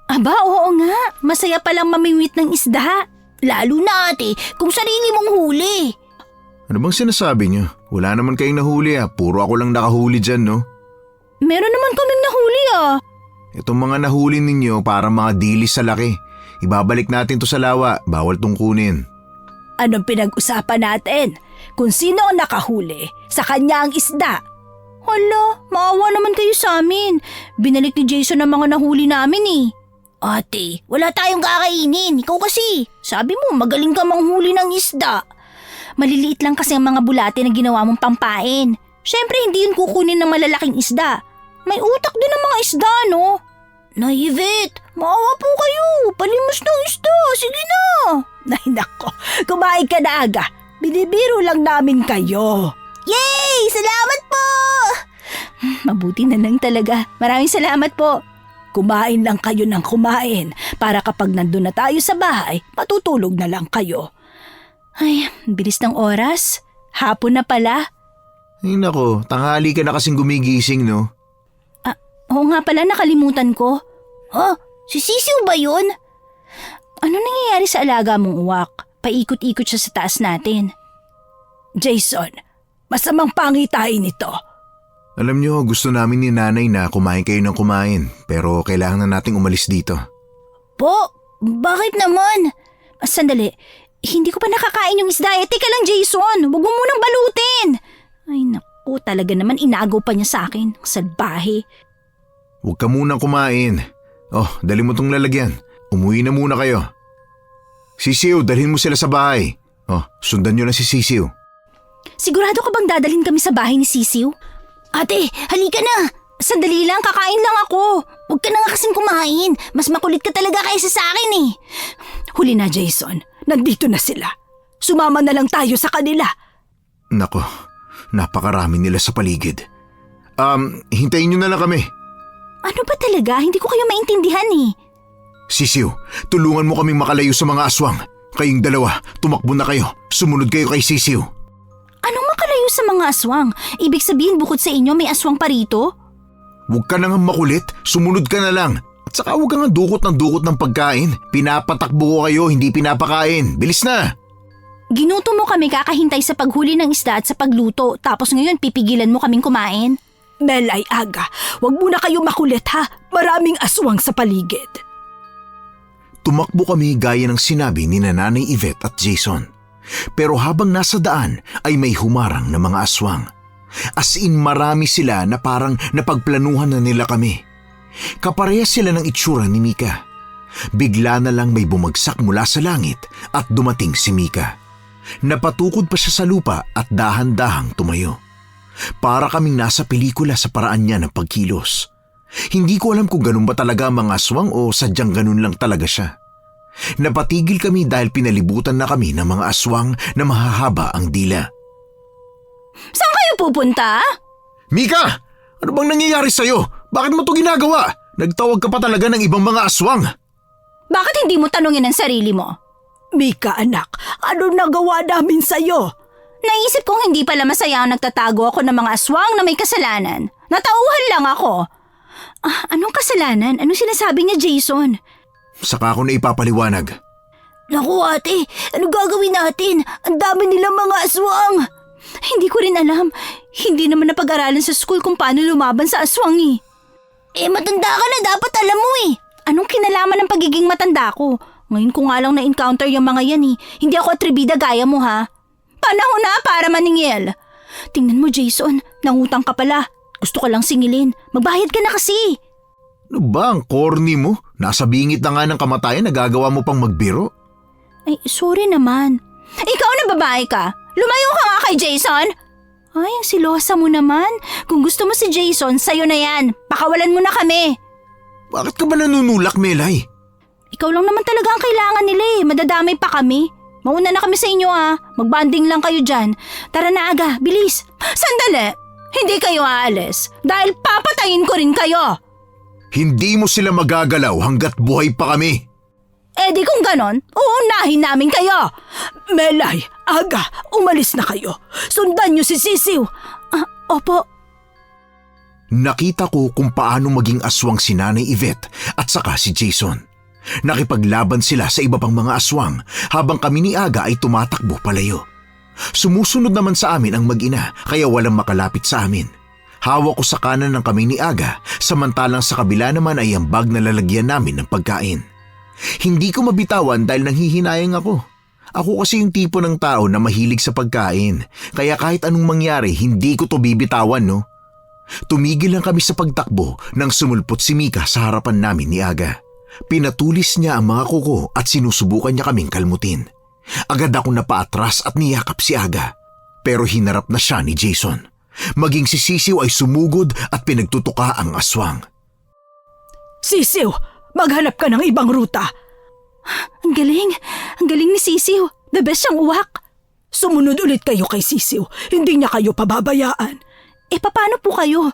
Aba, oo nga. Masaya palang mamingwit ng isda. Lalo na ate, kung sarili mong huli. Ano bang sinasabi niyo? Wala naman kayong nahuli Puro ako lang nakahuli dyan, no? Meron naman kaming nahuli Itong mga nahuli ninyo parang mga dilis sa laki. Ibabalik natin to sa lawa. Bawal tong kunin. Anong pinag-usapan natin? Kung sino ang nakahuli, sa kanya ang isda. Hala, maawa naman kayo sa amin. Binalik ni Jason ang mga nahuli namin eh. Ate, wala tayong kakainin. Ikaw kasi. Sabi mo magaling ka manghuli ng isda. Maliliit lang kasi ang mga bulate na ginawa mong pampain. Siyempre hindi yun kukunin ng malalaking isda. May utak din ang mga isda, no? Nay Yvette, maawa po kayo. Palimos ng isda. Sige na. Ay nako, kumain ka na Aga. Binibiro lang namin kayo. Yay! Salamat po! Mabuti na lang talaga. Maraming salamat po. Kumain lang kayo ng kumain para kapag nandun na tayo sa bahay, matutulog na lang kayo. Ay, bilis ng oras. Hapon na pala. Ay nako, tanghali ka na kasing gumigising, no? Oo nga pala, nakalimutan ko. Ha? Si Sisiw ba yun? Ano nangyayari sa alaga mong uwak? Paikot-ikot siya sa taas natin. Jason, masamang pangitain ito. Alam niyo, gusto namin ni nanay na kumain kayo ng kumain. Pero kailangan na nating umalis dito. Po, bakit naman? Sandali, hindi ko pa nakakain yung isda. Teka lang Jason, huwag mo munang balutin. Ay naku, talaga naman inagaw pa niya sa akin. Salbahe. Huwag ka munang kumain. Oh, dali mo tong lalagyan. Umuwi na muna kayo. Sisiw, dalhin mo sila sa bahay. Oh, sundan nyo na si Sisiw. Sigurado ka bang dadalhin kami sa bahay ni Sisiw? Ate, halika na. Sandali lang, kakain lang ako. Huwag ka na nga kasing kumain. Mas makulit ka talaga kaysa sa akin eh. Huli na Jason, nandito na sila. Sumama na lang tayo sa kanila. Nako, napakarami nila sa paligid. Hintayin niyo na lang kami. Ano ba talaga? Hindi ko kayo maintindihan eh. Sisiw, tulungan mo kaming makalayo sa mga aswang. Kayong dalawa, tumakbo na kayo. Sumunod kayo kay Sisiw. Anong makalayo sa mga aswang? Ibig sabihin bukod sa inyo may aswang pa rito? Huwag ka na nga makulit, sumunod ka na lang. At saka huwag ka nga dukot ng pagkain. Pinapatakbo ko kayo, hindi pinapakain. Bilis na! Ginuto mo kami kakahintay sa paghuli ng isda at sa pagluto, tapos ngayon pipigilan mo kaming kumain? Melay, Aga, wag muna kayo makulit ha. Maraming aswang sa paligid. Tumakbo kami gaya ng sinabi ni Nanay Yvette at Jason. Pero habang nasa daan ay may humarang na mga aswang. As in marami sila na parang napagplanuhan na nila kami. Kaparehas sila ng itsura ni Mika. Bigla na lang may bumagsak mula sa langit at dumating si Mika. Napatukod pa siya sa lupa at dahan-dahang tumayo. Para kaming nasa pelikula sa paraan niya ng pagkilos. Hindi ko alam kung ganun ba talaga ang mga aswang o sadyang ganun lang talaga siya. Napatigil kami dahil pinalibutan na kami ng mga aswang na mahahaba ang dila. Saan kayo pupunta? Mika! Ano bang nangyayari sa'yo? Bakit mo to ginagawa? Nagtawag ka pa talaga ng ibang mga aswang. Bakit hindi mo tanungin ang sarili mo? Mika, anak, ano nagawa namin sa'yo? Naisip kong hindi pala masaya ang nagtatago ako ng mga aswang na may kasalanan. Natauhan lang ako. Anong kasalanan? Anong sinasabi niya, Jason? Saka ako na ipapaliwanag. Naku ate, ano gagawin natin? Ang dami nilang mga aswang. Hindi ko rin alam. Hindi naman napag-aralan sa school kung paano lumaban sa aswang eh. Matanda ka na, dapat alam mo eh. Anong kinalaman ng pagiging matanda ko? Ngayon ko nga lang na-encounter yung mga yan eh. Hindi ako atribida gaya mo ha. Panahon na para maningil. Tingnan mo Jason, nangutang ka pala. Gusto ka lang singilin. Magbayad ka na kasi. Ano ba ang corny mo? Nasa bingit na nga ng kamatayan, nagagawa mo pang magbiro? Ay, sorry naman. Ikaw na babae ka. Lumayo ka nga kay Jason. Ay, ang silosa mo naman. Kung gusto mo si Jason, sayo na yan. Pakawalan mo na kami. Bakit ka ba nanunulak, Melay? Ikaw lang naman talaga ang kailangan nila eh. Madadamay pa kami. Mauna na kami sa inyo ah. Magbanding lang kayo dyan. Tara na Aga, bilis. Sandali. Hindi kayo aalis. Dahil papatayin ko rin kayo. Hindi mo sila magagalaw hanggat buhay pa kami. Eh di kung ganon, uunahin namin kayo. Melay, Aga, umalis na kayo. Sundan niyo si Sisiw. Opo. Nakita ko kung paano maging aswang si Nanay Yvette at saka si Jason. Nakipaglaban sila sa iba pang mga aswang habang kami ni Aga ay tumatakbo palayo. Sumusunod naman sa amin ang mag-ina kaya walang makalapit sa amin. Hawak ko sa kanan ng kami ni Aga samantalang sa kabila naman ay ang bag na lalagyan namin ng pagkain. Hindi ko mabitawan dahil nanghihinayang ako. Ako kasi yung tipo ng tao na mahilig sa pagkain kaya kahit anong mangyari hindi ko to bibitawan no. Tumigil lang kami sa pagtakbo nang sumulpot si Mika sa harapan namin ni Aga. Pinatulis niya ang mga kuko at sinusubukan niya kaming kalmutin. Agad akong napaatras at niyakap si Aga. Pero hinarap na siya ni Jason. Maging si Sisiw ay sumugod at pinagtutuka ang aswang. Sisiw, maghanap ka ng ibang ruta. Ang galing ni Sisiw. The best siyang uwak. Sumunod ulit kayo kay Sisiw. Hindi niya kayo pababayaan. Paano po kayo?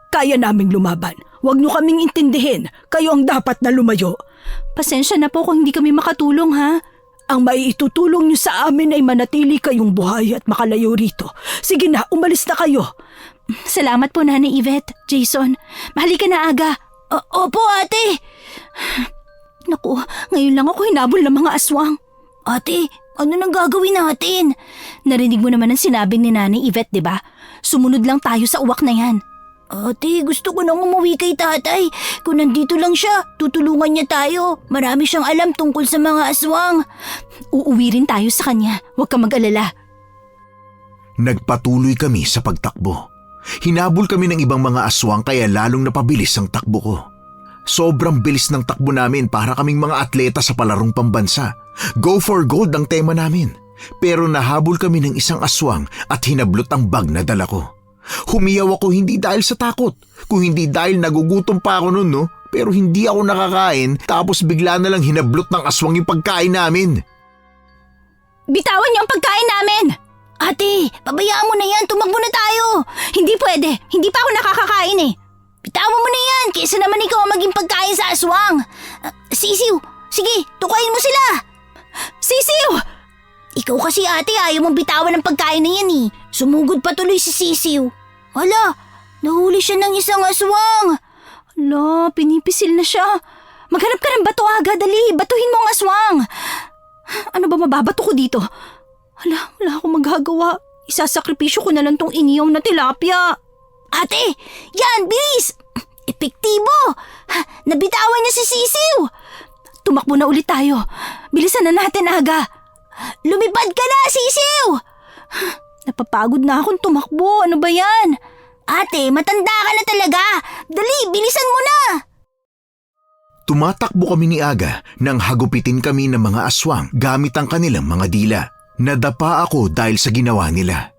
Kaya naming lumaban. Huwag niyo kaming intindihin. Kayo ang dapat na lumayo. Pasensya na po kung hindi kami makatulong ha. Ang maiitutulong niyo sa amin ay manatili kayong buhay at makalayo rito. Sige na, umalis na kayo. Salamat po Nanay Yvette, Jason. Mahalika na Aga. Opo ate. Naku, ngayon lang ako hinabol ng mga aswang. Ate, ano nang gagawin natin? Narinig mo naman ang sinabi ni Nanay Yvette, di ba? Sumunod lang tayo sa uwak na yan. Ate, gusto ko nang umuwi kay tatay. Kung nandito lang siya, tutulungan niya tayo. Marami siyang alam tungkol sa mga aswang. Uuwi rin tayo sa kanya. Huwag ka mag-alala. Nagpatuloy kami sa pagtakbo. Hinabol kami ng ibang mga aswang kaya lalong napabilis ang takbo ko. Sobrang bilis ng takbo namin para kaming mga atleta sa palarong pambansa. Go for gold ang tema namin. Pero nahabol kami ng isang aswang at hinablot ang bag na dala ko. Humiyaw ako hindi dahil sa takot, kung hindi dahil nagugutom pa ako noon no, pero hindi ako nakakain tapos bigla na lang hinablot ng aswang yung pagkain namin. Bitawan niyo ang pagkain namin! Ate, pabayaan mo na yan. Tumakbo na tayo. Hindi pwede. Hindi pa ako nakakakain eh. Bitawan mo na yan. Kaysa naman ikaw ang maging pagkain sa aswang. Sisiw, sige, tukayin mo sila. Sisiw! Ikaw kasi ate, ayaw mong bitawan ng pagkain na yan eh. Sumugod pa tuloy si Sisiw. Hala, nahuli siya ng isang aswang. Hala, pinipisil na siya. Maghanap ka ng bato agad, dali. Batuhin mo ang aswang. Ano ba mababato ko dito? Hala, wala akong magagawa. Isasakripisyo ko na lang tong iniyaw na tilapia. Ate, yan, bilis! Epektibo! Nabitawan niya si Sisiw! Tumakbo na ulit tayo. Bilisan na natin, Aga. Lumipad ka na, Sisiw! Napapagod na akong tumakbo. Ano ba yan? Ate, matanda ka na talaga! Dali, bilisan mo na! Tumatakbo kami ni Aga nang hagupitin kami ng mga aswang gamit ang kanilang mga dila. Nadapa ako dahil sa ginawa nila.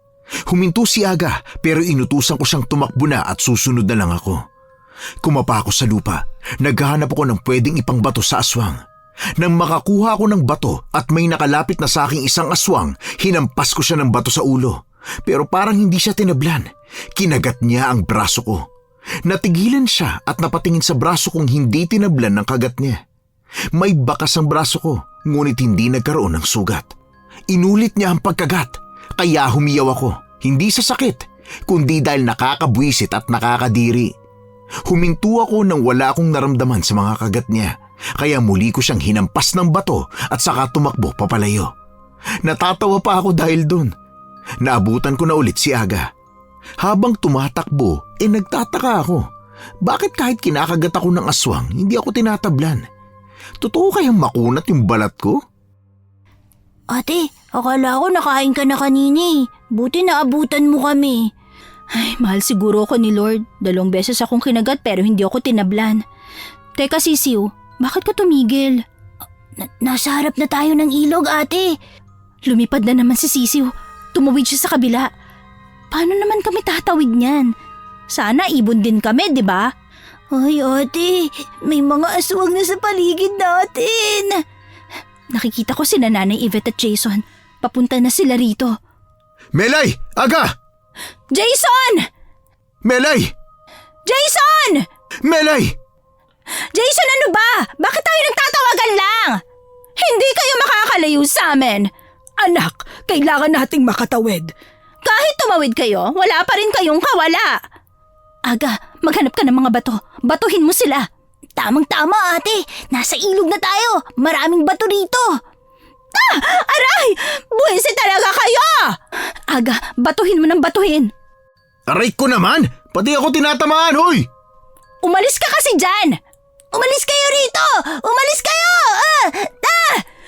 Huminto si Aga pero inutusan ko siyang tumakbo na at susunod na lang ako. Kumapa ako sa lupa. Naghahanap ako ng pwedeng ipangbato sa aswang. Nang makakuha ako ng bato at may nakalapit na sa aking isang aswang, hinampas ko siya ng bato sa ulo. Pero parang hindi siya tinablan. Kinagat niya ang braso ko. Natigilan siya at napatingin sa braso kong hindi tinablan ng kagat niya. May bakas ang braso ko, ngunit hindi nagkaroon ng sugat. Inulit niya ang pagkagat, kaya humiyaw ako. Hindi sa sakit, kundi dahil nakakabwisit at nakakadiri. Huminto ako nang wala akong naramdaman sa mga kagat niya, kaya muli ko siyang hinampas ng bato at saka tumakbo papalayo. Natatawa pa ako dahil doon. Naabutan ko na ulit si Aga. Habang tumatakbo, nagtataka ako. Bakit kahit kinakagat ako ng aswang, hindi ako tinatablan? Totoo kayang makunat yung balat ko? Ate, akala ko nakain ka na kanina eh. Buti naabutan mo kami. Ay, mahal siguro ako ni Lord. 2 beses akong kinagat pero hindi ako tinablan. Teka, Sisiw, bakit ka tumigil? Nasa harap na tayo ng ilog, ate. Lumipad na naman si Sisiw. Tumawid siya sa kabila. Paano naman kami tatawid niyan? Sana ibon din kami, di ba? Ay, ate, may mga aswang na sa paligid natin. Nakikita ko sina Nanay Yvette at Jason. Papunta na sila rito. Melay! Aga! Jason! Melay! Jason! Melay! Jason, ano ba? Bakit tayo nagtatawagan lang? Hindi kayo makakalayo sa amin. Anak, kailangan nating makatawid. Kahit tumawid kayo, wala pa rin kayong kawala. Aga, maghanap ka ng mga bato. Batuhin mo sila. Tamang-tama, ate. Nasa ilog na tayo. Maraming bato rito. Aray! Buwisi talaga kayo! Aga, batuhin mo ng batuhin. Aray ko naman! Pati ako tinatamaan, hoy! Umalis ka kasi dyan! Umalis kayo rito! Umalis kayo!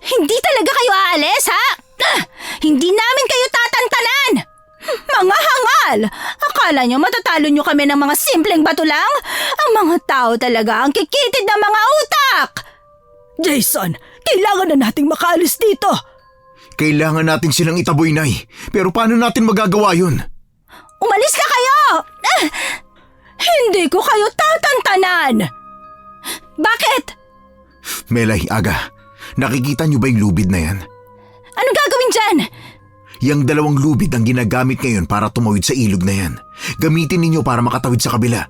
Hindi talaga kayo aalis, ha? Hindi namin kayo tatantanan! Mga hangal! Akala nyo matatalo nyo kami ng mga simpleng bato lang? Ang mga tao talaga ang kikitid ng mga utak! Jason, kailangan na nating makaalis dito. Kailangan natin silang itaboy, Nay. Pero paano natin magagawa yun? Umalis na kayo! Hindi ko kayo tatantanan! Bakit? Melay, Aga, nakikita niyo ba yung lubid na yan? Anong gagawin dyan? Yang 2 lubid ang ginagamit ngayon para tumawid sa ilog na yan. Gamitin ninyo para makatawid sa kabila.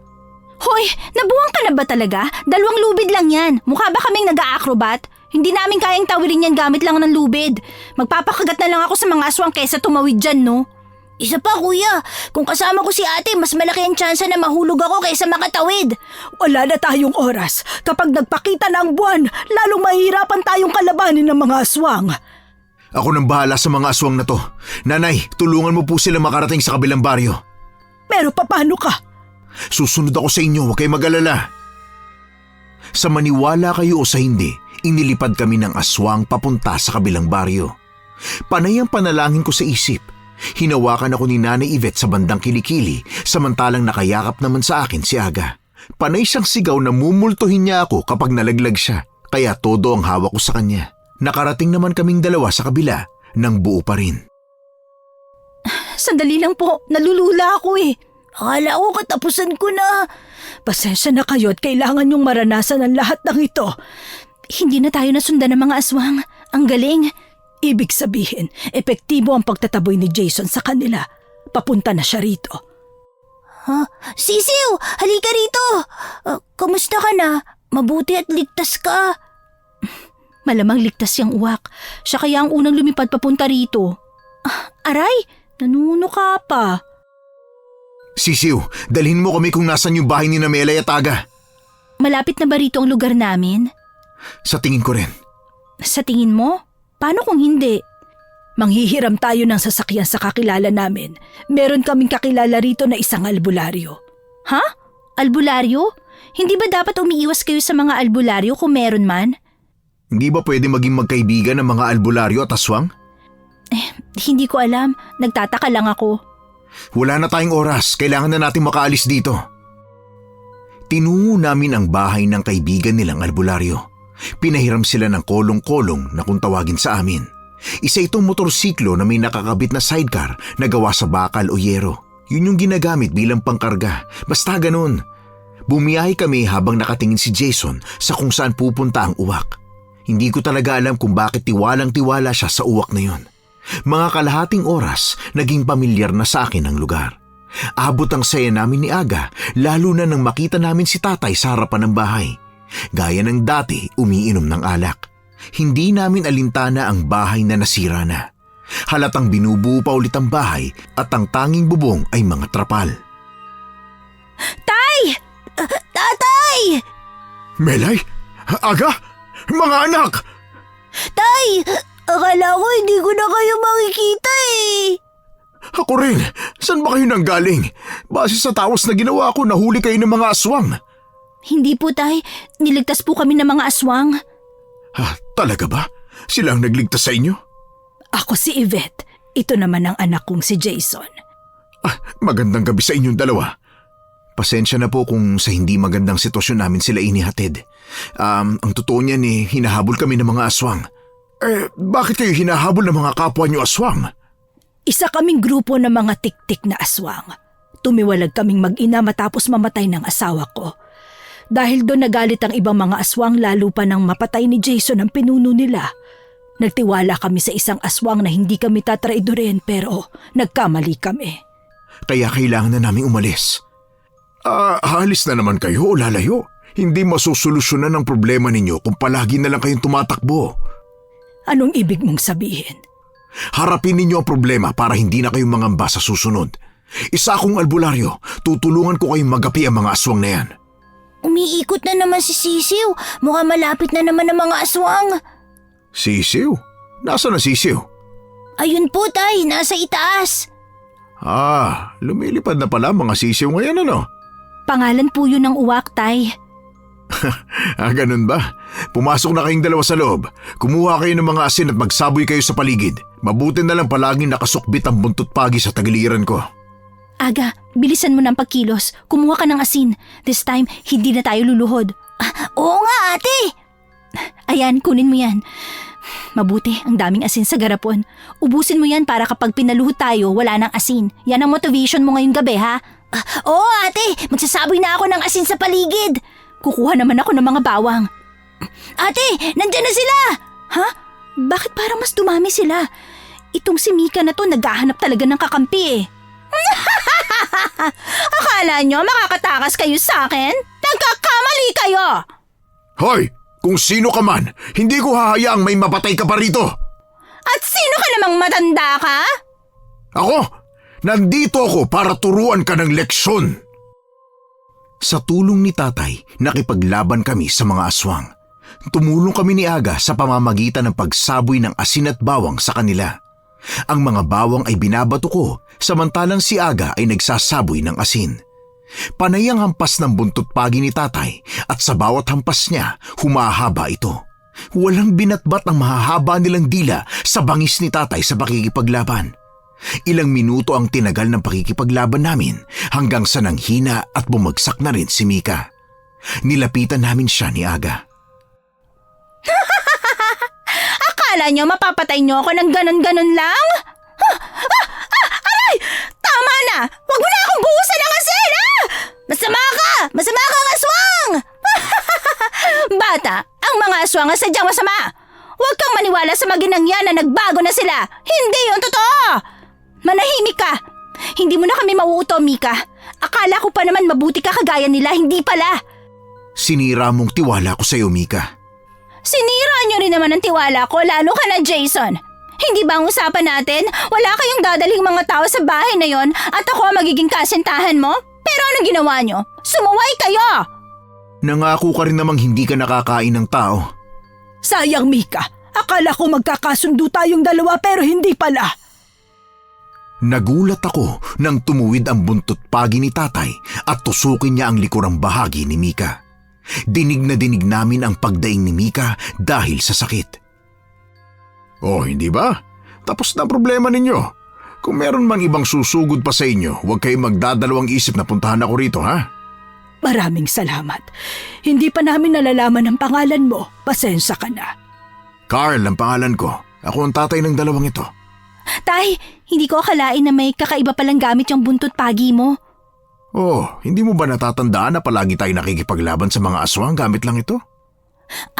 Hoy, nabuwang ka na ba talaga? 2 lubid lang yan. Mukha ba kaming nag-a-acrobat? Hindi namin kayang tawirin yan gamit lang ng lubid. Magpapakagat na lang ako sa mga aswang kaysa tumawid dyan, no? Isa pa, kuya. Kung kasama ko si ate, mas malaki ang tsansa na mahulog ako kaysa makatawid. Wala na tayong oras. Kapag nagpakita na ang buwan, lalong mahihirapan tayong kalabanin ng mga aswang. Ako nang bahala sa mga aswang na to. Nanay, tulungan mo po sila makarating sa kabilang baryo. Pero paano ka? Susunod ako sa inyo, huwag kayo mag-alala. Sa maniwala kayo o sa hindi, inilipad kami ng aswang papunta sa kabilang baryo. Panay ang panalangin ko sa isip. Hinawakan ako ni Nanay Yvette sa bandang kilikili, samantalang nakayakap naman sa akin si Aga. Panay siyang sigaw na mumultuhin niya ako kapag nalaglag siya, kaya todo ang hawak ko sa kanya. Nakarating naman kaming 2 sa kabila nang buo pa rin. Sandali lang po, nalulula ako eh. Akala ko katapusan ko na. Pasensya na kayo at kailangan niyong maranasan ang lahat ng ito. Hindi na tayo nasundan ng mga aswang. Ang galing. Ibig sabihin, epektibo ang pagtataboy ni Jason sa kanila. Papunta na siya rito. Ha? Sisiw, halika rito. Kamusta ka na? Mabuti at ligtas ka. Malamang ligtas yung uwak. Siya kaya ang unang lumipad papunta rito. Aray, nanuno ka pa. Sisiw, dalhin mo kami kung nasan yung bahay ni na Melay at Aga. Malapit na ba rito ang lugar namin? Sa tingin ko rin. Sa tingin mo? Paano kung hindi? Manghihiram tayo ng sasakyan sa kakilala namin. Meron kaming kakilala rito na isang albularyo. Ha? Albularyo? Hindi ba dapat umiiwas kayo sa mga albularyo kung meron man? Hindi ba pwede maging magkaibigan ng mga albularyo at aswang? Hindi ko alam. Nagtataka lang ako. Wala na tayong oras. Kailangan na natin makaalis dito. Tinungo namin ang bahay ng kaibigan nilang albularyo. Pinahiram sila ng kolong-kolong na kung tawagin sa amin. Isa itong motorsiklo na may nakakabit na sidecar na gawa sa bakal o yero. Yun yung ginagamit bilang pangkarga. Basta ganun. Bumiyahe kami habang nakatingin si Jason sa kung saan pupunta ang uwak. Hindi ko talaga alam kung bakit tiwalang-tiwala siya sa uwak na yun. Mga kalahating oras, naging pamilyar na sa akin ang lugar. Abot ang saya namin ni Aga, lalo na nang makita namin si Tatay sa harapan ng bahay. Gaya ng dati, umiinom ng alak. Hindi namin alintana ang bahay na nasira na. Halatang binubuo pa ulit ang bahay at ang tanging bubong ay mga trapal. Tay! Tatay! Melay? Aga? Mga anak! Tay! Akala ko hindi ko na kayo makikita eh. Ako rin. Saan ba kayo nanggaling? Base sa tawas na ginawa ko, nahuli kayo ng mga aswang. Hindi po, Tay. Niligtas po kami ng mga aswang. Talaga ba? Sila ang nagligtas sa inyo? Ako si Yvette. Ito naman ang anak kong si Jason. Magandang gabi sa inyong dalawa. Pasensya na po kung sa hindi magandang sitwasyon namin sila inihatid. Ang totoo niyan hinahabol kami ng mga aswang. Bakit kayo hinahabol ng mga kapwa niyo aswang? Isa kaming grupo ng mga tik-tik na aswang. Tumiwalag kaming mag-ina matapos mamatay ng asawa ko. Dahil doon nagalit ang ibang mga aswang lalo pa nang mapatay ni Jason ang pinuno nila. Nagtiwala kami sa isang aswang na hindi kami tatraidorin pero nagkamali kami. Kaya kailangan na naming umalis. Halis na naman kayo o lalayo. Hindi masusolusyonan ang problema ninyo kung palagi na lang kayong tumatakbo. Anong ibig mong sabihin? Harapin ninyo ang problema para hindi na kayong mangamba sa susunod. Isa akong albularyo, tutulungan ko kayong magapi ang mga aswang na yan. Umiikot na naman si Sisiw. Mukhang malapit na naman ang mga aswang. Sisiw? Nasaan na sisiw? Ayun po, Tay. Nasa itaas. Lumilipad na pala mga sisiw ngayon ano? Pangalan po yun ng uwak, Tay. Ganun ba? Pumasok na kayong dalawa sa loob. Kumuha kayo ng mga asin at magsaboy kayo sa paligid. Mabuti na lang palaging nakasukbit ang buntot pagi sa tagiliran ko. Aga, bilisan mo ng pagkilos. Kumuha ka ng asin. This time, hindi na tayo luluhod. Oo nga, ate. Ayan, kunin mo yan. Mabuti, ang daming asin sa garapon. Ubusin mo yan para kapag pinaluhod tayo, wala nang asin. Yan ang motivation mo ngayong gabi, ha? Oo, ate. Magsasaboy na ako ng asin sa paligid. Kukuha naman ako ng mga bawang. Ate, nandyan na sila! Ha? Bakit parang mas dumami sila? Itong si Mika na to naghahanap talaga ng kakampi eh. Akala nyo makakatakas kayo sa akin? Nagkakamali kayo! Hoy! Kung sino ka man, hindi ko hahayaang may mapatay ka pa rito! At sino ka namang matanda ka? Ako? Nandito ako para turuan ka ng leksyon! Sa tulong ni Tatay, nakipaglaban kami sa mga aswang. Tumulong kami ni Aga sa pamamagitan ng pagsaboy ng asin at bawang sa kanila. Ang mga bawang ay binabato ko, samantalang si Aga ay nagsasaboy ng asin. Panay ang hampas ng buntot pagi ni Tatay at sa bawat hampas niya, humahaba ito. Walang binatbat ang mahahaba nilang dila sa bangis ni Tatay sa pakikipaglaban. Ilang minuto ang tinagal ng pakikipaglaban namin hanggang sa nanghina at bumagsak na rin si Mika. Nilapitan namin siya ni Aga. Akala nyo mapapatay nyo ako ng ganon-ganon lang? Aray! Tama na! Huwag mo na akong buhusan ng asin! Masama ka! Masama kang aswang! Bata, ang mga aswang ay sadyang masama. Huwag kang maniwala maniwala sa maginang yan na nagbago na sila. Hindi yun totoo! Manahimik ka! Hindi mo na kami mauuto, Mika. Akala ko pa naman mabuti ka kagaya nila, hindi pala. Sinira mong tiwala ko sa'yo, Mika. Sinira niyo rin naman ang tiwala ko, lalo ka na, Jason. Hindi ba ang usapan natin? Wala kayong dadaling mga tao sa bahay na yon at ako ang magiging kasintahan mo? Pero ano ginawa niyo? Sumuway kayo! Nangako ka rin namang hindi ka nakakain ng tao. Sayang, Mika. Akala ko magkakasundo tayong dalawa pero hindi pala. Nagulat ako nang tumuwid ang buntot pagi ni tatay at tusukin niya ang likurang bahagi ni Mika. Dinig na dinig namin ang pagdaing ni Mika dahil sa sakit. Oh, hindi ba? Tapos na ang problema ninyo. Kung meron mang ibang susugod pa sa inyo, huwag kayong magdadalawang isip na puntahan ako rito, ha? Maraming salamat. Hindi pa namin nalalaman ang pangalan mo. Pasensya ka na. Carl ang pangalan ko. Ako ang tatay ng dalawang ito. Tay, hindi ko akalain na may kakaiba palang gamit yung buntot pagi mo. Oh, hindi mo ba natatandaan na palagi tayo nakikipaglaban sa mga aswang gamit lang ito?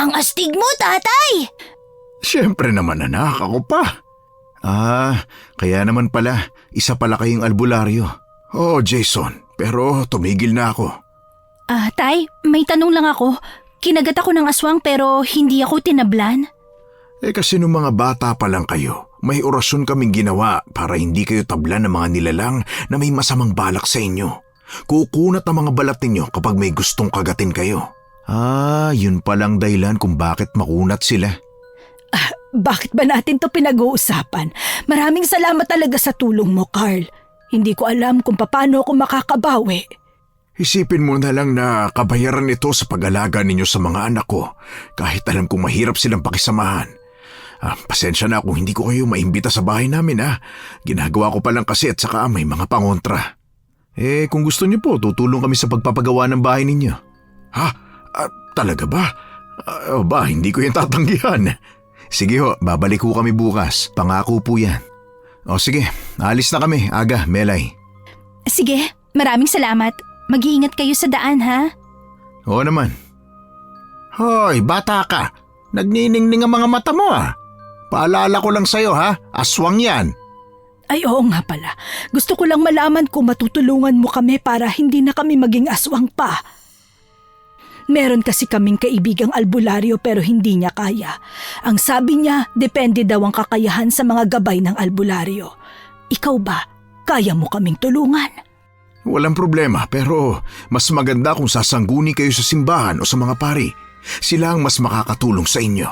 Ang astig mo, tatay! Siyempre naman anak, ako pa. Kaya naman pala, isa pala kayong albularyo. Oh, Jason, pero tumigil na ako. Tay, may tanong lang ako. Kinagat ako ng aswang pero hindi ako tinablan. Kasi nung mga bata pa lang kayo, may orasyon kaming ginawa para hindi kayo tablan ng mga nilalang na may masamang balak sa inyo. Kukunat ang mga balat ninyo kapag may gustong kagatin kayo. Yun palang dahilan kung bakit makunat sila. Bakit ba natin to pinag-uusapan? Maraming salamat talaga sa tulong mo, Carl. Hindi ko alam kung paano ako makakabawi. Isipin mo na lang na kabayaran ito sa pag-alaga ninyo sa mga anak ko kahit alam kong mahirap silang pakisamahan. Pasensya na kung hindi ko kayo maimbita sa bahay namin Ginagawa ko pa lang kasi at saka may mga pangontra. Kung gusto niyo po, tutulong kami sa pagpapagawa ng bahay ninyo. Talaga ba? Hindi ko yan tatanggihan. Sige ho, babalik ko kami bukas. Pangako po yan. Sige, alis na kami. Aga, Melay. Sige, maraming salamat. Mag-iingat kayo sa daan, ha? Oo naman. Hoy, bata ka. Nagniningning ang mga mata mo Paalala ko lang sa'yo aswang yan. Ay oo nga pala. Gusto ko lang malaman kung matutulungan mo kami para hindi na kami maging aswang pa. Meron kasi kaming kaibigang albularyo pero hindi niya kaya. Ang sabi niya, depende daw ang kakayahan sa mga gabay ng albularyo. Ikaw ba, kaya mo kaming tulungan? Walang problema pero mas maganda kung sasangguni kayo sa simbahan o sa mga pari. Sila ang mas makakatulong sa inyo.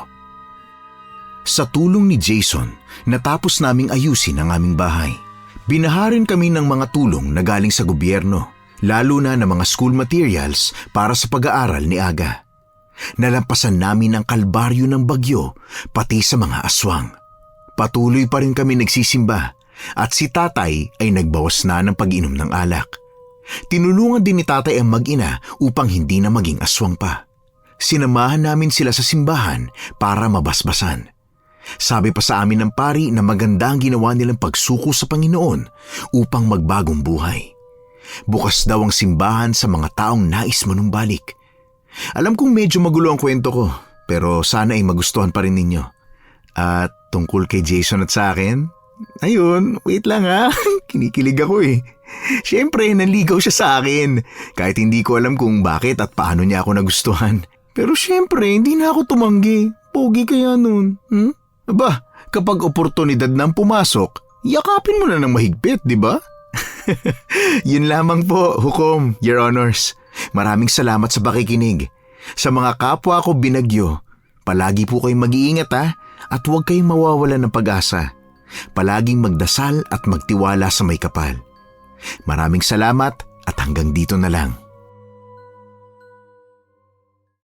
Sa tulong ni Jason, natapos naming ayusin ang aming bahay. Binaharin kami ng mga tulong na galing sa gobyerno, lalo na ng mga school materials para sa pag-aaral ni Aga. Nalampasan namin ang kalbaryo ng bagyo, pati sa mga aswang. Patuloy pa rin kami nagsisimba at si tatay ay nagbawas na ng pag-inom ng alak. Tinulungan din ni tatay ang mag-ina upang hindi na maging aswang pa. Sinamahan namin sila sa simbahan para mabasbasan. Sabi pa sa amin ng pari na maganda ang ginawa nilang pagsuko sa Panginoon upang magbagong buhay. Bukas daw ang simbahan sa mga taong nais manumbalik. Alam kong medyo magulo ang kwento ko, pero sana ay magustuhan pa rin ninyo. At tungkol kay Jason at sa akin, ayun, wait lang kinikilig ako Siyempre, naligaw siya sa akin. Kahit hindi ko alam kung bakit at paano niya ako nagustuhan. Pero siyempre, hindi na ako tumanggi. Pogi kaya nun. Kapag oportunidad nang pumasok, yakapin mo na ng mahigpit, di ba? Yun lamang po, Hukom, Your Honors. Maraming salamat sa pakikinig. Sa mga kapwa ko binagyo, palagi po kayong mag-iingat at huwag kayong mawawalan ng pag-asa. Palaging magdasal at magtiwala sa may kapal. Maraming salamat at hanggang dito na lang.